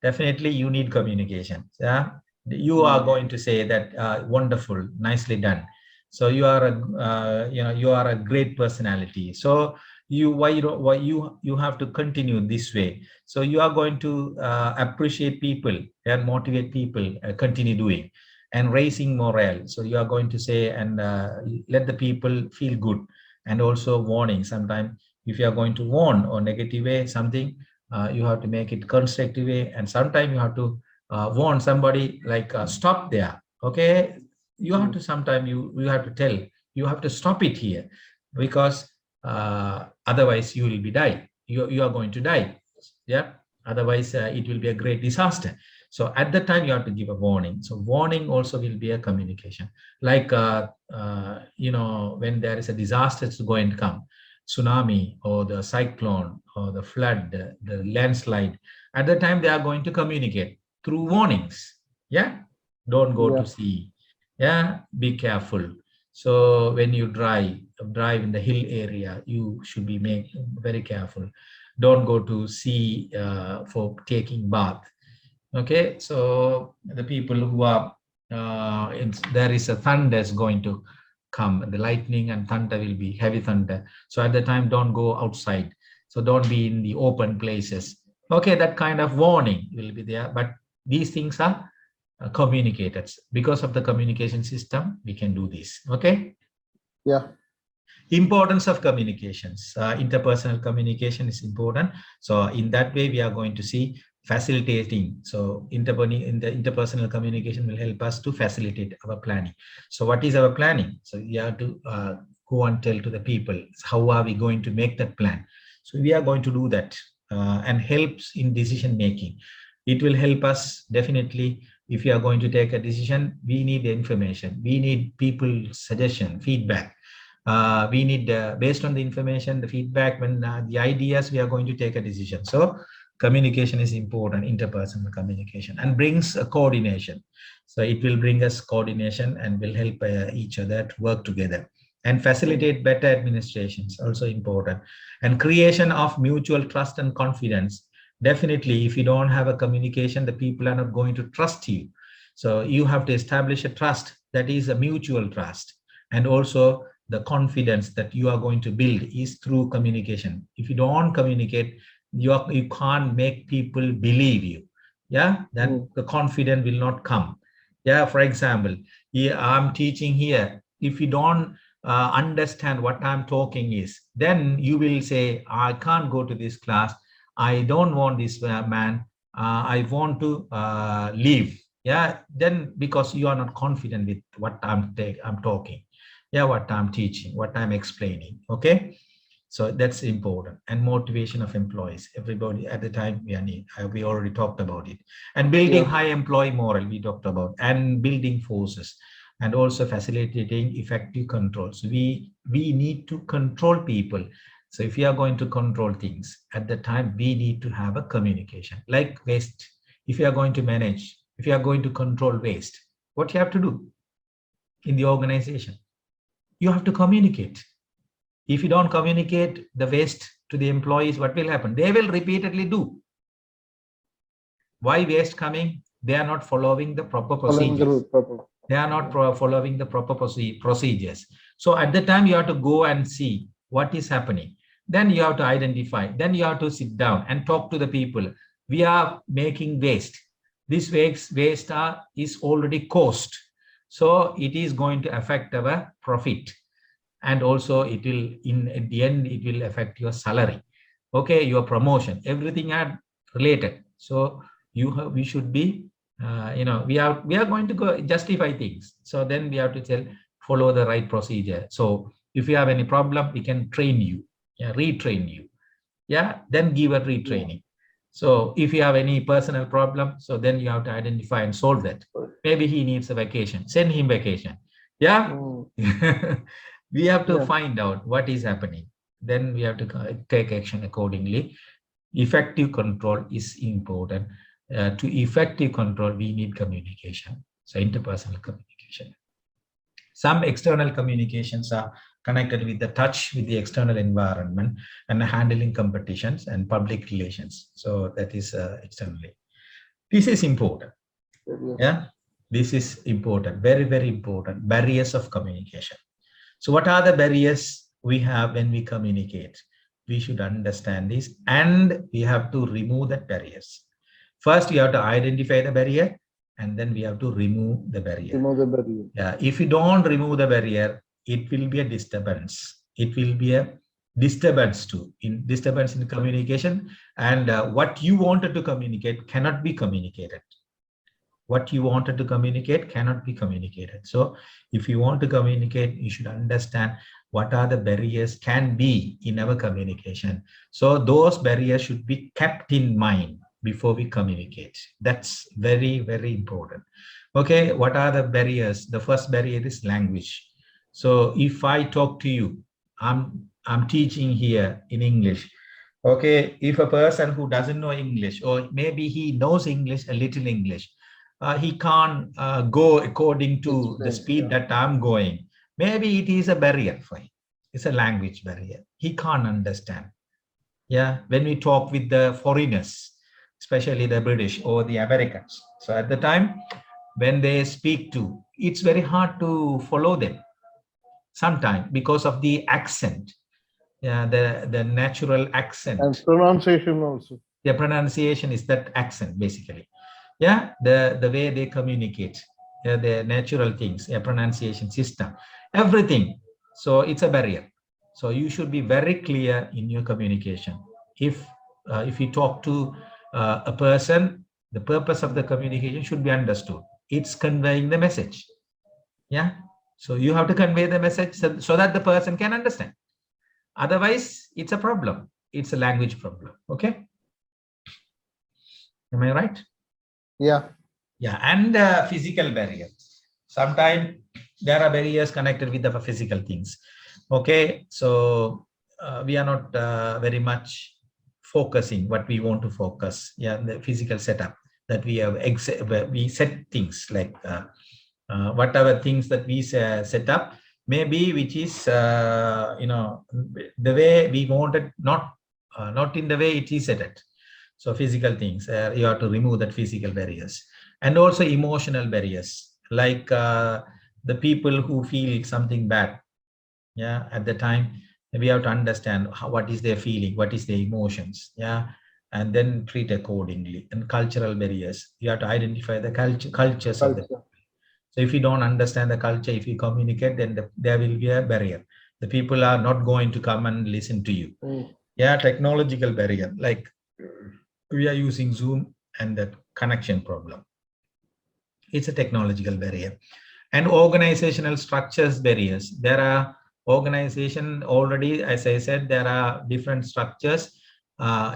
definitely you need communication. Yeah, you are going to say that wonderful, nicely done. So you are you are a great personality. So why you have to continue this way. So you are going to appreciate people and motivate people, continue doing and raising morale. So you are going to say and let the people feel good. And also warning. Sometimes if you are going to warn or negative way something, you have to make it constructive way. And sometimes you have to warn somebody like stop there. Okay, you have to sometimes you have to tell, you have to stop it here, because otherwise you will be die. You are going to die. Yeah, otherwise it will be a great disaster. So at that time you have to give a warning. So warning also will be a communication. Like when there is a disaster is going to come, tsunami or the cyclone or the flood, the landslide, at the time they are going to communicate through warnings. Yeah, don't go to sea. Yeah, be careful. So when you drive in the hill area, you should be very careful. don't go to sea for taking bath. Okay, so the people who are there is a thunder is going to come, the lightning and thunder will be heavy thunder, so at the time don't go outside, so don't be in the open places. Okay, that kind of warning will be there, but these things are communicated. Because of the communication system we can do this. Okay. Yeah. Importance of communications. Interpersonal communication is important. So in that way, we are going to see facilitating. So in the interpersonal communication will help us to facilitate our planning. So what is our planning? So we have to go and tell to the people, how are we going to make that plan? So we are going to do that and helps in decision making. It will help us definitely. If you are going to take a decision, we need the information. We need people's suggestion, feedback. We need, based on the information, the feedback, when the ideas, we are going to take a decision. So communication is important, interpersonal communication, and brings a coordination. So it will bring us coordination and will help each other to work together and facilitate better administrations, also important. And creation of mutual trust and confidence. Definitely, if you don't have a communication, the people are not going to trust you. So you have to establish a trust, that is a mutual trust. And also the confidence that you are going to build is through communication. If you don't communicate, you can't make people believe you. Yeah, then the confidence will not come. Yeah, for example, here I'm teaching here. If you don't understand what I'm talking is, then you will say, I can't go to this class. I don't want this man. I want to leave. Yeah, then because you are not confident with what I'm talking. Yeah, what I'm teaching, what I'm explaining. Okay, so that's important. And motivation of employees, everybody at the time we already talked about it. And building high employee morale, we talked about, and building forces, and also facilitating effective control. So we need to control people. So if you are going to control things, at the time we need to have a communication. Like waste, if you are going to manage, if you are going to control waste, what you have to do in the organization? You have to communicate. If you don't communicate the waste to the employees, what will happen? They will repeatedly do. Why waste coming? They are not following the proper procedures. They are not following the proper procedures. So at the time, you have to go and see what is happening. Then you have to identify. Then you have to sit down and talk to the people. We are making waste. This waste is already cost. So it is going to affect our profit. And also it will, at the end, it will affect your salary. Okay, your promotion, everything are related. So we should be, we are going to go justify things. So then we have to follow the right procedure. So if you have any problem, we can train you, retrain you. Yeah, then give a retraining. So if you have any personal problem, so then you have to identify and solve that. Maybe he needs a vacation, send him vacation. Yeah. We have to find out what is happening. Then we have to take action accordingly. Effective control is important. To effective control, we need communication. So interpersonal communication. Some external communications are connected with the touch with the external environment and handling competitions and public relations. So that is externally. This is important. Yeah, this is important. Very, very important. Barriers of communication. So what are the barriers we have when we communicate? We should understand this, and we have to remove the barriers. First, you have to identify the barrier, and then we have to remove the barrier. Yeah, if you don't remove the barrier, it will be a disturbance. It will be a disturbance too, disturbance in communication, and what you wanted to communicate cannot be communicated. What you wanted to communicate cannot be communicated. So if you want to communicate, you should understand what are the barriers can be in our communication. So those barriers should be kept in mind before we communicate. That's very, very important. Okay, what are the barriers? The first barrier is language. So if I talk to you, I'm teaching here in English. Okay, if a person who doesn't know English, or maybe he knows English, a little English, he can't go according to the speed that I'm going. Maybe it is a barrier for him. It's a language barrier. He can't understand. Yeah, when we talk with the foreigners, especially the British or the Americans. So at the time when they speak to, it's very hard to follow them sometimes because of the accent. Yeah, the natural accent. And pronunciation also. The pronunciation is that accent basically. Yeah, the way they communicate, yeah, the natural things, a pronunciation system, everything. So it's a barrier. So you should be very clear in your communication. If you talk to a person, the purpose of the communication should be understood. It's conveying the message. Yeah, so you have to convey the message so that the person can understand. Otherwise, it's a problem. It's a language problem. Okay. Am I right? Yeah. Yeah, and physical barrier. Sometimes there are barriers connected with the physical things. Okay, so we are not very much focusing what we want to focus. Yeah, the physical setup that we have. We set things like whatever things that we set up, maybe which is the way we wanted, not in the way it is set it. So physical things, you have to remove that physical barriers. And also emotional barriers, like the people who feel something bad. Yeah, at the time we have to understand what is their feeling, what is their emotions. Yeah, and then treat accordingly. And cultural barriers, you have to identify the cultures of the people. So if you don't understand the culture, if you communicate, then there will be a barrier. The people are not going to come and listen to you. Yeah, technological barrier, like we are using Zoom and that connection problem. It's a technological barrier. And organizational structures barriers. There are organization already, as I said, there are different structures.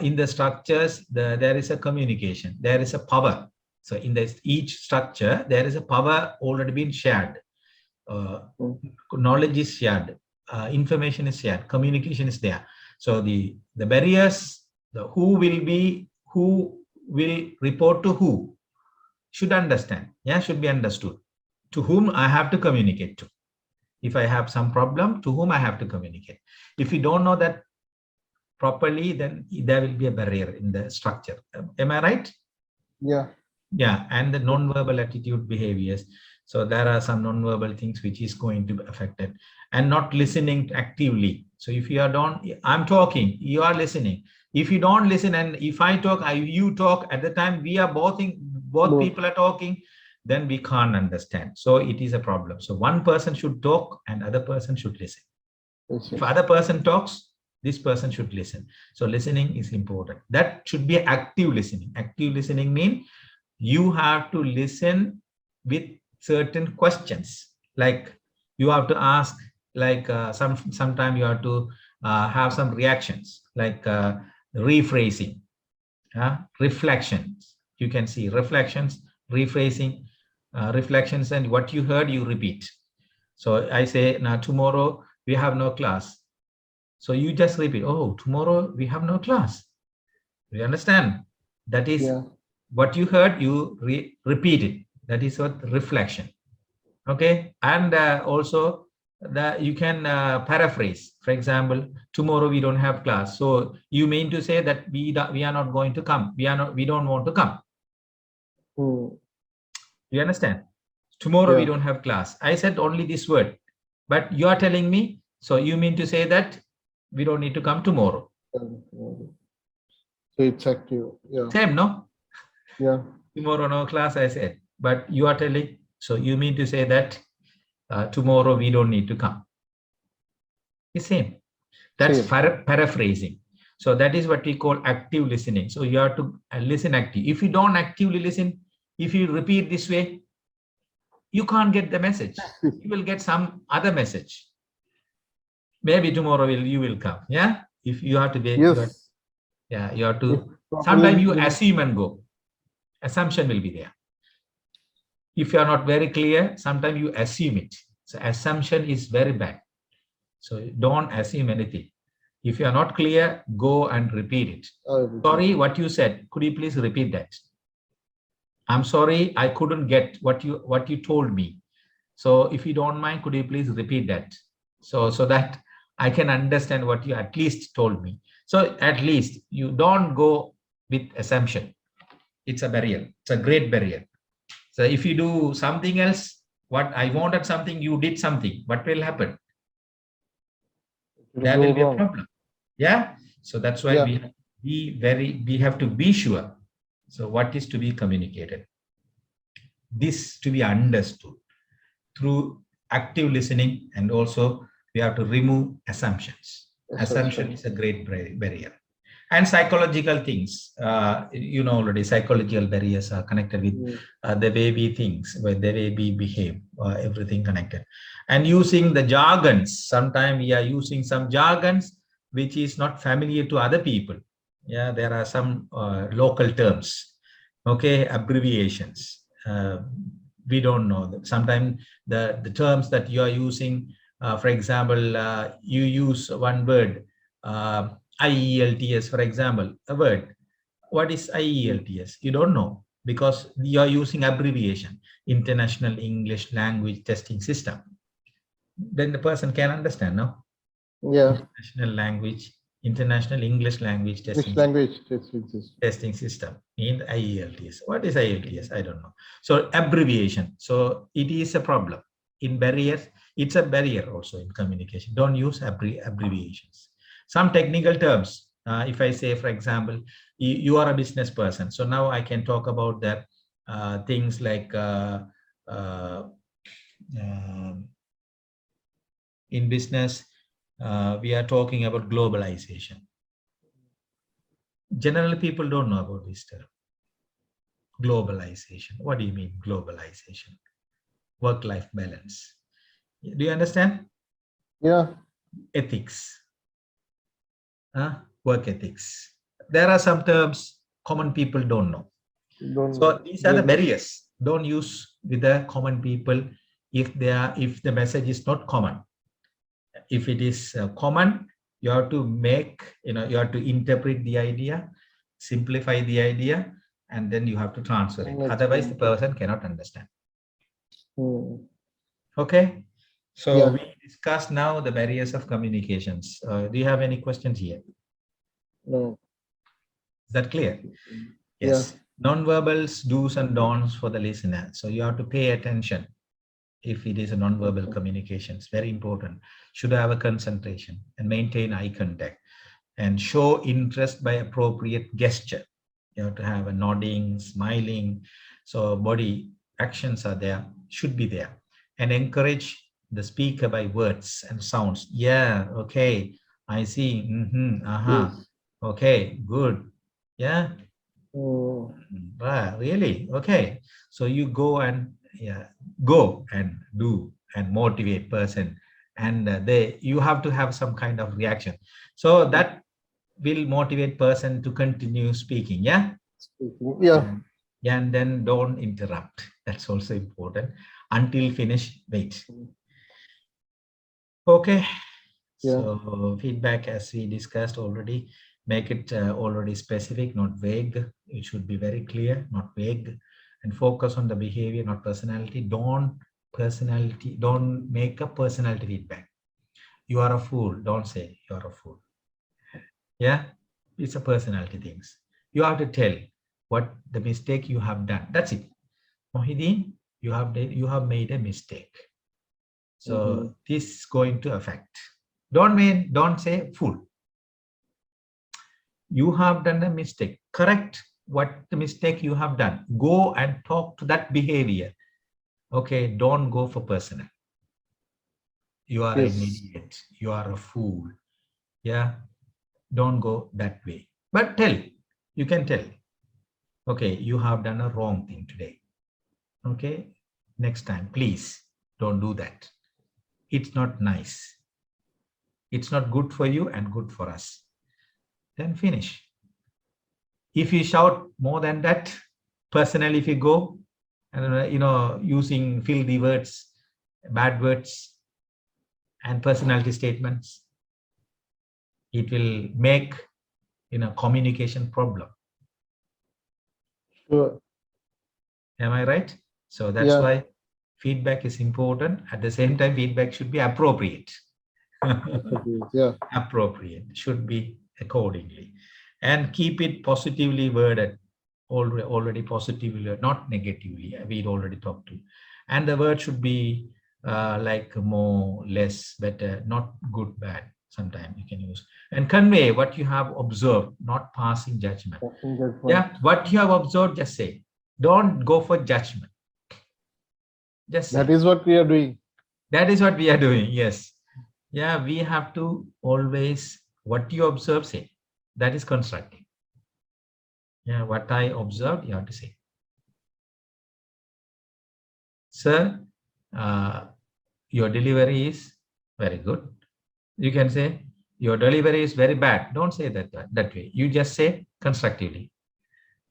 In the structures, there is a communication, there is a power. So in each structure, there is a power already been shared. Knowledge is shared, information is shared, communication is there. So the barriers, who will report to who, should understand. Yeah, should be understood. To whom I have to communicate to. If I have some problem, to whom I have to communicate. If you don't know that properly, then there will be a barrier in the structure. Am I right? Yeah. Yeah, and the non-verbal attitude behaviors. So there are some non-verbal things which is going to be affected. And not listening actively. So if you are I'm talking, you are listening. If you don't listen, and if I talk, you talk, at the time we are both people are talking, then we can't understand. So it is a problem. So one person should talk and other person should listen. If other person talks, this person should listen. So listening is important. That should be active listening. Active listening means you have to listen with certain questions. Like you have to ask, like sometime you have to have some reactions, like rephrasing, reflections. You can see reflections, rephrasing, reflections, and what you heard, you repeat. So I say, now tomorrow we have no class. So you just repeat, oh, tomorrow we have no class. You understand? That is what you heard, you repeat it. That is what reflection. Okay. And also that you can paraphrase. For example, tomorrow we don't have class. So you mean to say that we are not going to come. We don't want to come. You understand? Tomorrow we don't have class. I said only this word, but you are telling me, so you mean to say that we don't need to come tomorrow. So it's active. Yeah. Same, no? Yeah. Tomorrow no class, I said, but you are telling, so you mean to say that tomorrow we don't need to come. It's same. That's paraphrasing. So that is what we call active listening. So you have to listen active. If you don't actively listen, if you repeat this way, you can't get the message. You will get some other message. Maybe tomorrow you will come. Yeah. If you have to be, you have to. Sometimes you assume and go. Assumption will be there. If you are not very clear, sometimes you assume it. So assumption is very bad. So don't assume anything. If you are not clear, go and repeat it. Sorry, what you said. Could you please repeat that? I'm sorry, I couldn't get what you told me. So if you don't mind, could you please repeat that? So that I can understand what you at least told me. So at least you don't go with assumption. It's a barrier. It's a great barrier. So if you do something else, what I wanted something, you did something, what will happen? It There go will be a wrong. problem. Yeah. So that's why Yeah. we have to be sure. So what is to be communicated? This to be understood through active listening, and also we have to remove assumptions. Assumption is a great barrier. And psychological things, already psychological barriers are connected with the way we think, with the way we behave, everything connected. And using the jargons, sometimes we are using some jargons which is not familiar to other people. Yeah, there are some local terms, okay, abbreviations. We don't know. Sometimes the terms that you are using, for example, you use one word, IELTS, for example, a word. What is IELTS? You don't know because you are using abbreviation, International English Language Testing System. Then the person can understand, no? Yeah. International English Language Testing testing system in IELTS. What is IELTS? I don't know. So abbreviation. So it is a problem in barriers. It's a barrier also in communication. Don't use abbreviations. Some technical terms. If I say, for example, you are a business person. So now I can talk about that things like in business, we are talking about globalization. Generally, people don't know about this term. Globalization. What do you mean, globalization? Work-life balance. Do you understand? Yeah. Ethics. Work ethics. There are some terms common people don't know. So these are the barriers. Don't use with the common people if the message is not common. If it is common, you have to you have to interpret the idea, simplify the idea, and then you have to transfer it. Otherwise, the person cannot understand. Okay. So we discussed now the barriers of communications. Do you have any questions here? No. Is that clear? Yes. Non-verbals, do's and don'ts for the listener. So you have to pay attention. If it is a non-verbal communication, it's very important. Should have a concentration and maintain eye contact and show interest by appropriate gesture. You have to have a nodding, smiling. So body actions are there, should be there. And encourage the speaker by words and sounds. Yeah, okay, I see. Yes. Okay, good. Yeah. Really? Okay. So you go and do and motivate person, and you have to have some kind of reaction. So that will motivate person to continue speaking. Yeah. And then don't interrupt. That's also important. Until finish, wait. Okay. So feedback, as we discussed already, make it already specific, not vague. It should be very clear, not vague, and focus on the behavior, not personality. Don't make a personality feedback. You are a fool. Don't say you are a fool. Yeah, it's a personality things. You have to tell what the mistake you have done. That's it. Mohideen, you have made a mistake. So this is going to affect. Don't say fool. You have done a mistake. Correct what the mistake you have done. Go and talk to that behavior. Okay, don't go for personal. You are an idiot. You are a fool. Yeah, don't go that way. But you can tell. Okay, you have done a wrong thing today. Okay, next time, please don't do that. It's not nice. It's not good for you and good for us. Then finish. If you shout more than that, personally, if you go and using filthy words, bad words, and personality statements, it will make communication problem. Sure. Am I right? So that's why feedback is important. At the same time, feedback should be appropriate. Yeah. Appropriate, should be accordingly. And keep it positively worded, already positively, not negatively. We already talked to. And the word should be like more, less, better, not good, bad. Sometimes you can use. And convey what you have observed, not passing judgment. Yeah, what you have observed, just say. Don't go for judgment. Just say. That is what we are doing. That is what we are doing, yes. Yeah, we have to always, what you observe, say. That is constructive. Yeah, what I observed, you have to say. Sir, your delivery is very good. You can say, your delivery is very bad. Don't say that way. You just say constructively.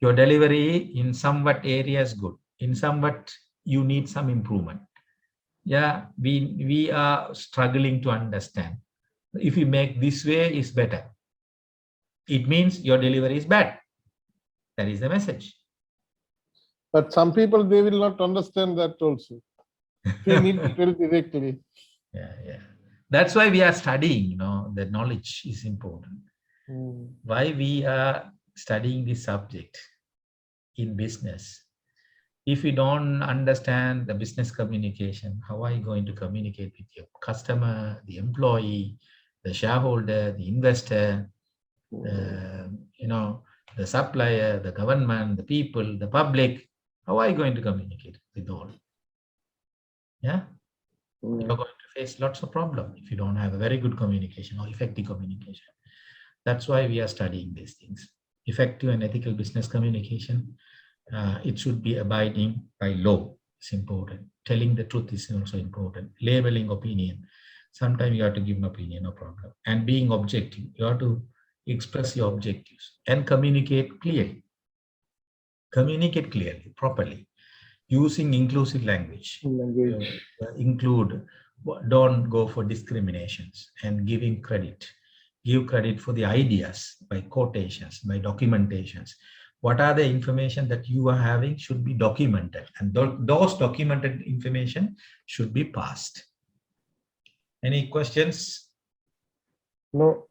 Your delivery in somewhat area is good. In somewhat, you need some improvement. Yeah, we are struggling to understand. If you make this way, is better. It means your delivery is bad. That is the message. But some people, they will not understand that also. We need to tell directly. Yeah. That's why we are studying, the knowledge is important. Why we are studying this subject in business? If you don't understand the business communication, how are you going to communicate with your customer, the employee, the shareholder, the investor, the supplier, the government, the people, the public? How are you going to communicate with all? Yeah. You're going to face lots of problems if you don't have a very good communication or effective communication. That's why we are studying these things. Effective and ethical business communication, it should be abiding by law. It's important. Telling the truth is also important. Labeling opinion. Sometimes you have to give an opinion, no problem. And being objective. You have to express your objectives and communicate clearly. Communicate clearly, properly. Using inclusive language. Include, don't go for discriminations and giving credit. Give credit for the ideas by quotations, by documentations. What are the information that you are having should be documented, and those documented information should be passed. Any questions? No,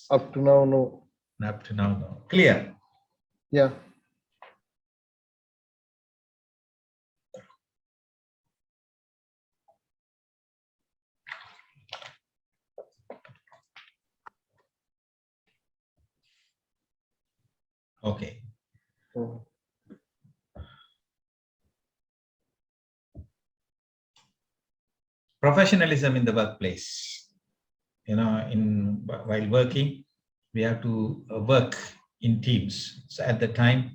up to now, no. Up to now, no. Clear? Yeah. Okay. Professionalism in the workplace. While working, we have to work in teams. So at the time,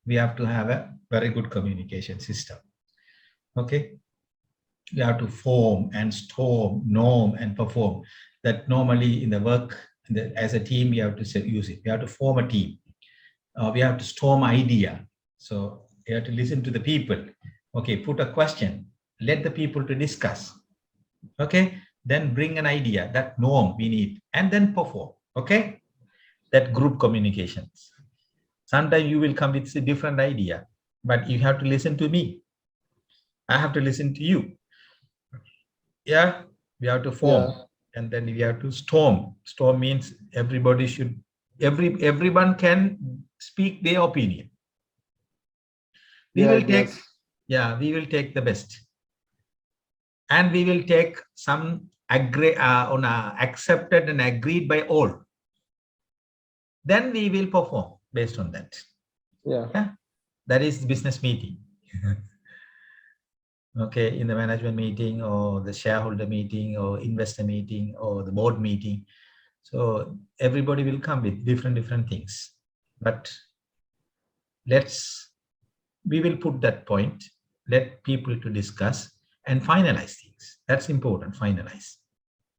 we have to have a very good communication system. Okay. We have to form and storm, norm and perform. That normally in the work, as a team, we have to use it. We have to form a team. We have to storm idea. So you have to listen to the people. Okay, put a question. Let the people to discuss. Okay, then bring an idea, that norm we need, and then perform. Okay, that group communications. Sometimes you will come with a different idea, but you have to listen to me. I have to listen to you. Yeah, we have to form, and then we have to storm. Storm means everybody should, everyone can speak their opinion. We will take, we will take the best. And we will take some accepted and agreed by all. Then we will perform based on that. Yeah. That is business meeting. Okay, in the management meeting or the shareholder meeting or investor meeting or the board meeting. So everybody will come with different things. But we will put that point, let people to discuss and finalize things. That's important, finalize.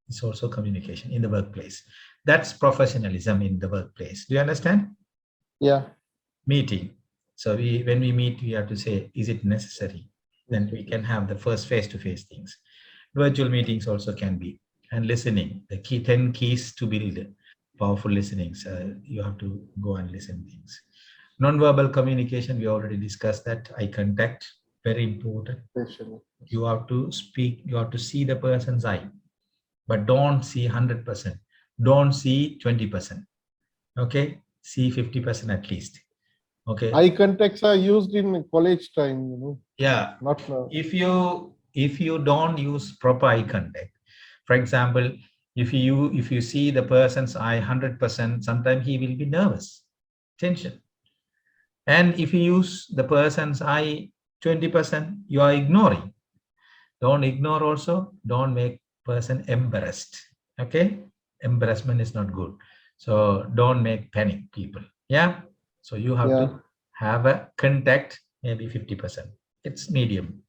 It's also communication in the workplace. That's professionalism in the workplace. Do you understand? Yeah. Meeting. So when we meet, we have to say, is it necessary? Then we can have the first face-to-face things. Virtual meetings also can be. And listening, the 10 keys to build powerful listenings. You have to go and listen things. Non-verbal communication, we already discussed that. Eye contact, very important. You have to speak, you have to see the person's eye. but don't see 100%. Don't see 20%. Okay, see 50% at least. Okay. Eye contacts are used in college time, Yeah. not now. If you don't use proper eye contact, for example, if you see the person's eye 100%, sometimes he will be nervous, tension. And if you use the person's eye 20%, you are ignoring. Don't ignore also. Don't make person embarrassed. Okay, embarrassment is not good. So don't make panic people. Yeah. So you have to have a contact, maybe 50%. It's medium.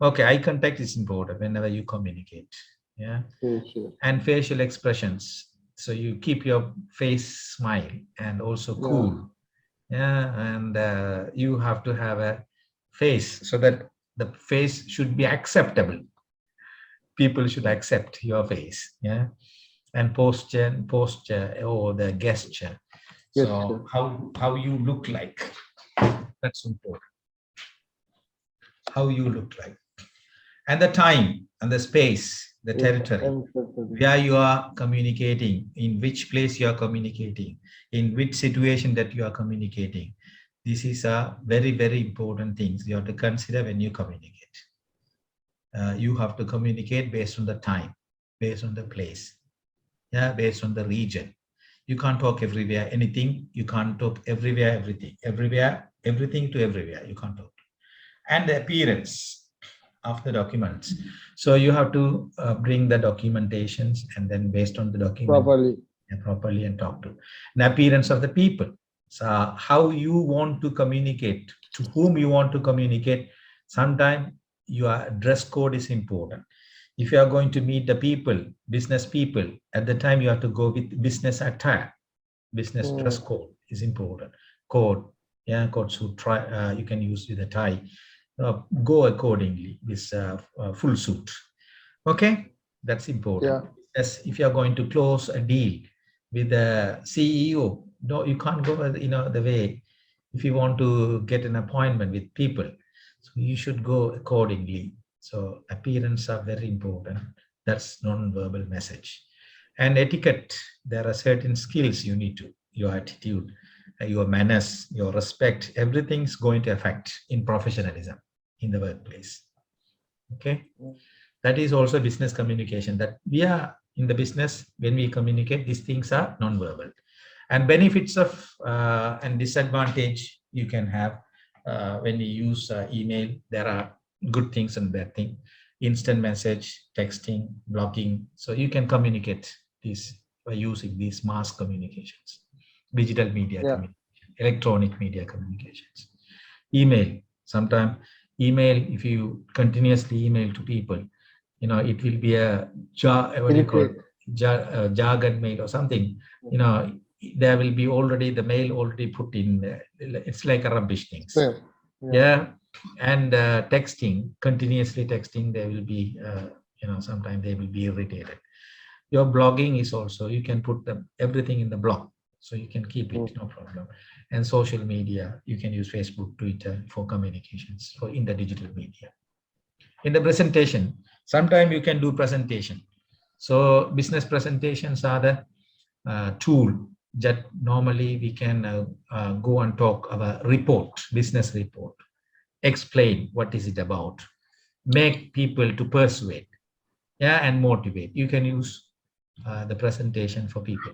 Okay, eye contact is important whenever you communicate. Yeah. Sure. And facial expressions. So you keep your face smile and also cool. Yeah. And you have to have a face so that the face should be acceptable. People should accept your face. Yeah. And posture or the gesture. So how you look like, that's important. How you look like, and the time and the space, the territory where you are communicating, in which place you are communicating, in which situation that you are communicating. This is a very, very important things you have to consider when you communicate. You have to communicate based on the time, based on the place, yeah, based on the region. You can't talk everywhere, anything. You can't talk everywhere, everything. Everywhere, everything to everywhere. You can't talk. And the appearance of the documents. So you have to bring the documentations, and then based on the document properly and talk to the appearance of the people. So how you want to communicate, to whom you want to communicate. Sometimes your dress code is important. If you are going to meet the people, business people, at the time you have to go with business attire. Business dress code is important. Code, yeah, code suit. You can use with a tie. Go accordingly with full suit. Okay, that's important. As if you are going to close a deal with the CEO, no, you can't go the way. If you want to get an appointment with people, so you should go accordingly. So appearance are very important. That's non-verbal message. And etiquette, there are certain skills you need to, your attitude, your manners, your respect, everything's going to affect in professionalism in the workplace. Okay, that is also business communication, that we are in the business. When we communicate, these things are non-verbal. And benefits of and disadvantage you can have when you use email. There are good things and bad things. Instant message, texting, blogging. So you can communicate this by using these mass communications, digital media communication, electronic media communications. Email, sometimes email, if you continuously email to people, it will be a jargon mail or something. There will be already the mail already put in there. It's like a rubbish things. Yeah. And texting, continuously texting, they will be sometimes they will be irritated. Your blogging is also, you can put everything in the blog, so you can keep it, no problem. And social media, you can use Facebook, Twitter for communications, for in the digital media. In the presentation, sometimes you can do presentation. So business presentations are the tool that normally we can go and talk about report, business report, explain what is it about, make people to persuade, and motivate. You can use the presentation for people.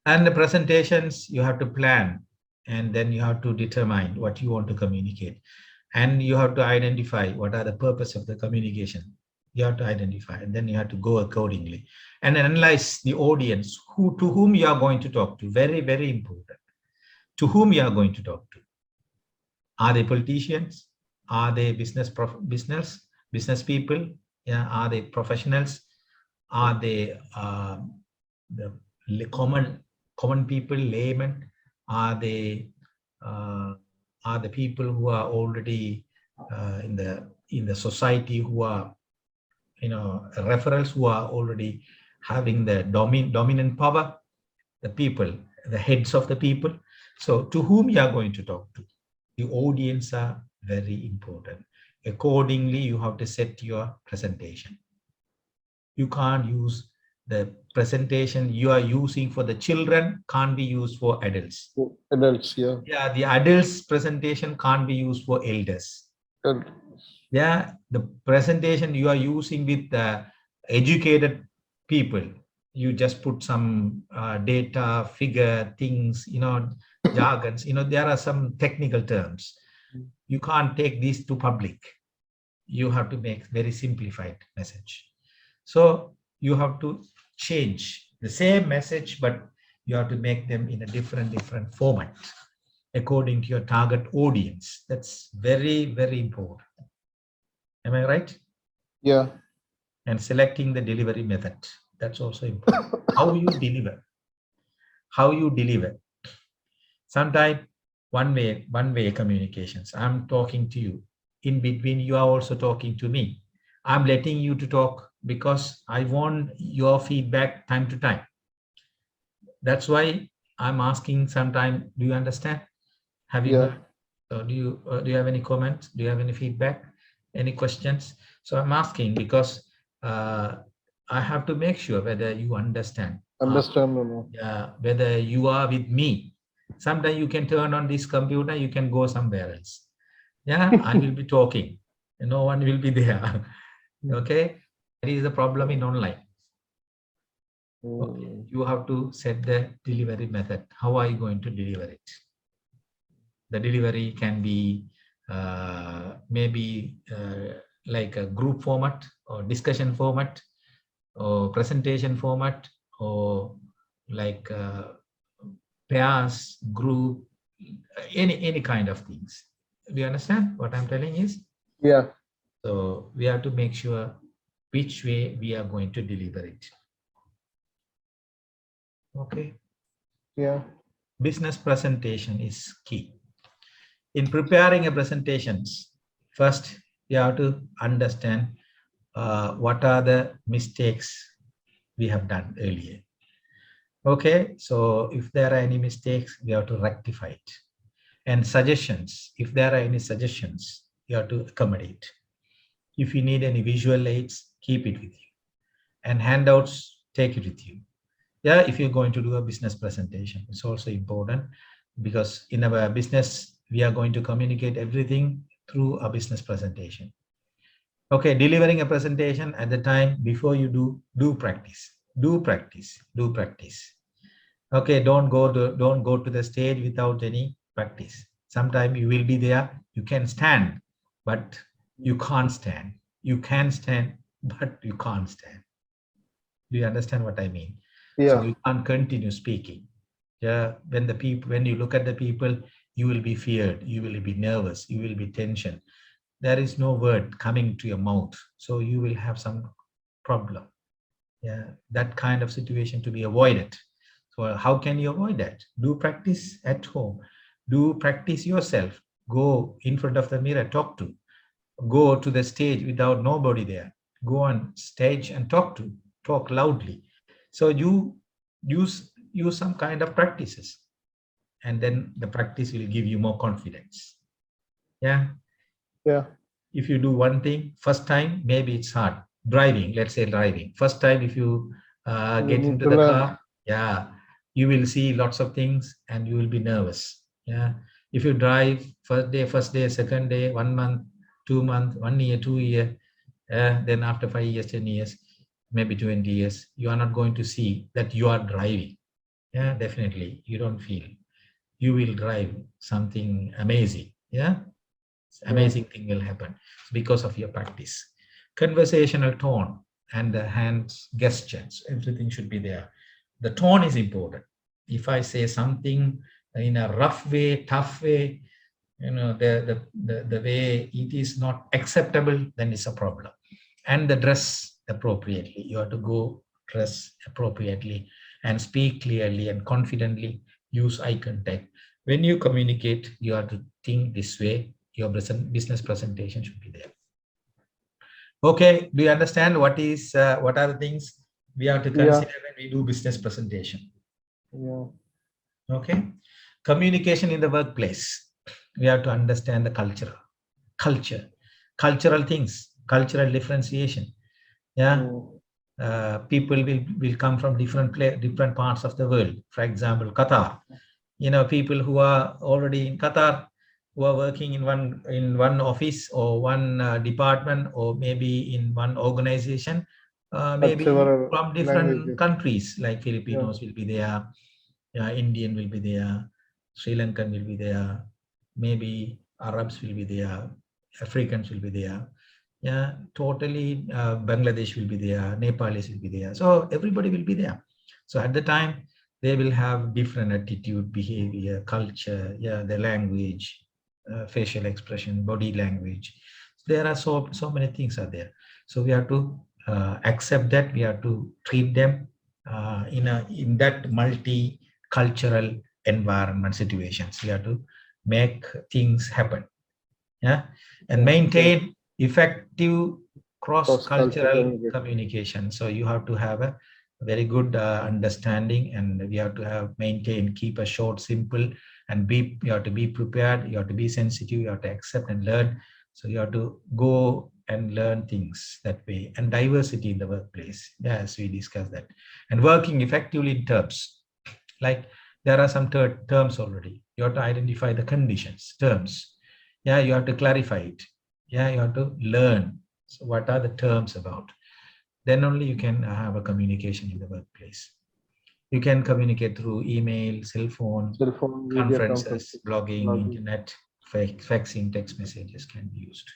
And the presentations you have to plan, and then you have to determine what you want to communicate, and you have to identify what are the purpose of the communication. You have to identify, and then you have to go accordingly and analyze the audience, to whom you are going to talk to. Very, very important. To whom you are going to talk to. Are they politicians? Are they business people? Yeah. Are they professionals? Are they the common people, laymen? Are they the people who are already in the society, who are referrals, who are already having the dominant power? The people, the heads of the people. So to whom you are going to talk to? The audience are very important. Accordingly, you have to set your presentation. You can't use the presentation you are using for the children can't be used for adults. Adults, yeah. Yeah, the adults presentation can't be used for elders. And Yeah, the presentation you are using with the educated people, you just put some data, figure, things, jargons, there are some technical terms. You can't take these to public. You have to make very simplified message. So you have to change the same message, but you have to make them in a different format according to your target audience. That's very, very important. Am I right? yeah. And selecting the delivery method. That's also important. How you deliver. How you deliver. Sometimes one way communications. I'm talking to you. In between, you are also talking to me. I'm letting you to talk because I want your feedback time to time. That's why I'm asking sometime, do you understand? Have you heard? So do you have any comments? Do you have any feedback? Any questions? So I'm asking because I have to make sure whether you understand. Understand or not? Yeah, whether you are with me. Sometimes you can turn on this computer, you can go somewhere else. Yeah, I will be talking. No one will be there. Okay, that is the problem in online. Okay. You have to set the delivery method. How are you going to deliver it? The delivery can be maybe like a group format or discussion format or presentation format or like pairs, group, any kind of things. Do you understand what I'm telling is? Yeah. So we have to make sure which way we are going to deliver it. Okay. Yeah. Business presentation is key. In preparing a presentations, first you have to understand what are the mistakes we have done earlier. Okay, so if there are any mistakes, we have to rectify it. And suggestions, if there are any suggestions, you have to accommodate. If you need any visual aids, keep it with you. And handouts, take it with you. Yeah, if you're going to do a business presentation, it's also important because in our business, we are going to communicate everything through a business presentation. Okay, delivering a presentation at the time before you do practice. Do practice. Okay, don't go to the stage without any practice. Sometimes you will be there, you can stand, but you can't stand. You can stand, but you can't stand. Do you understand what I mean? Yeah. So you can't continue speaking. Yeah, when you look at the people, you will be feared, you will be nervous, you will be tension. There is no word coming to your mouth, so you will have some problem. Yeah, that kind of situation to be avoided. So how can you avoid that? Do practice at home. Do practice yourself. Go in front of the mirror, go to the stage without nobody there. Go on stage and talk loudly. So you use some kind of practices, and then the practice will give you more confidence. Yeah. If you do one thing first time, maybe it's hard. Driving, let's say driving. First time, if you get into the car, yeah, you will see lots of things and you will be nervous. Yeah. If you drive first day, second day, 1 month, 2 months, 1 year, 2 year, then after 5 years, 10 years, maybe 20 years, you are not going to see that you are driving. Yeah, definitely. You don't feel. You will drive something amazing. Yeah. Amazing thing will happen because of your practice. Conversational tone and the hands gestures, everything should be there. The tone is important. If I say something in a rough way, tough way, the way it is not acceptable, then it's a problem. And the dress appropriately. You have to go dress appropriately and speak clearly and confidently. Use eye contact. When you communicate, you have to think this way. Your business presentation should be there. Okay, do you understand what are the things we have to consider when we do business presentation? Yeah. Okay, communication in the workplace. We have to understand the cultural things, cultural differentiation. Yeah. people will come from different parts of the world. For example, Qatar. People who are already in Qatar, who are working in one office or one department, or maybe in one organization, maybe from different countries, like Filipinos will be there, Indian will be there, Sri Lankan will be there, maybe Arabs will be there, Africans will be there. Yeah, totally. Bangladesh will be there, Nepalis will be there. So everybody will be there. So at the time, they will have different attitude, behavior, culture, the language, facial expression, body language. There are so many things are there. So we have to accept that. We have to treat them in that multicultural environment situations. We have to make things happen. Yeah, and maintain effective cross-cultural communication. So you have to have a very good understanding, and we have to keep a short, simple, and you have to be prepared, you have to be sensitive, you have to accept and learn. So you have to go and learn things that way. And diversity in the workplace, as we discussed that. And working effectively in terms, like there are some terms already. You have to identify the conditions, terms. You have to clarify it. You have to learn. So what are the terms about? Then only you can have a communication in the workplace. You can communicate through email, cell phone conferences, blogging, internet, faxing, text messages can be used.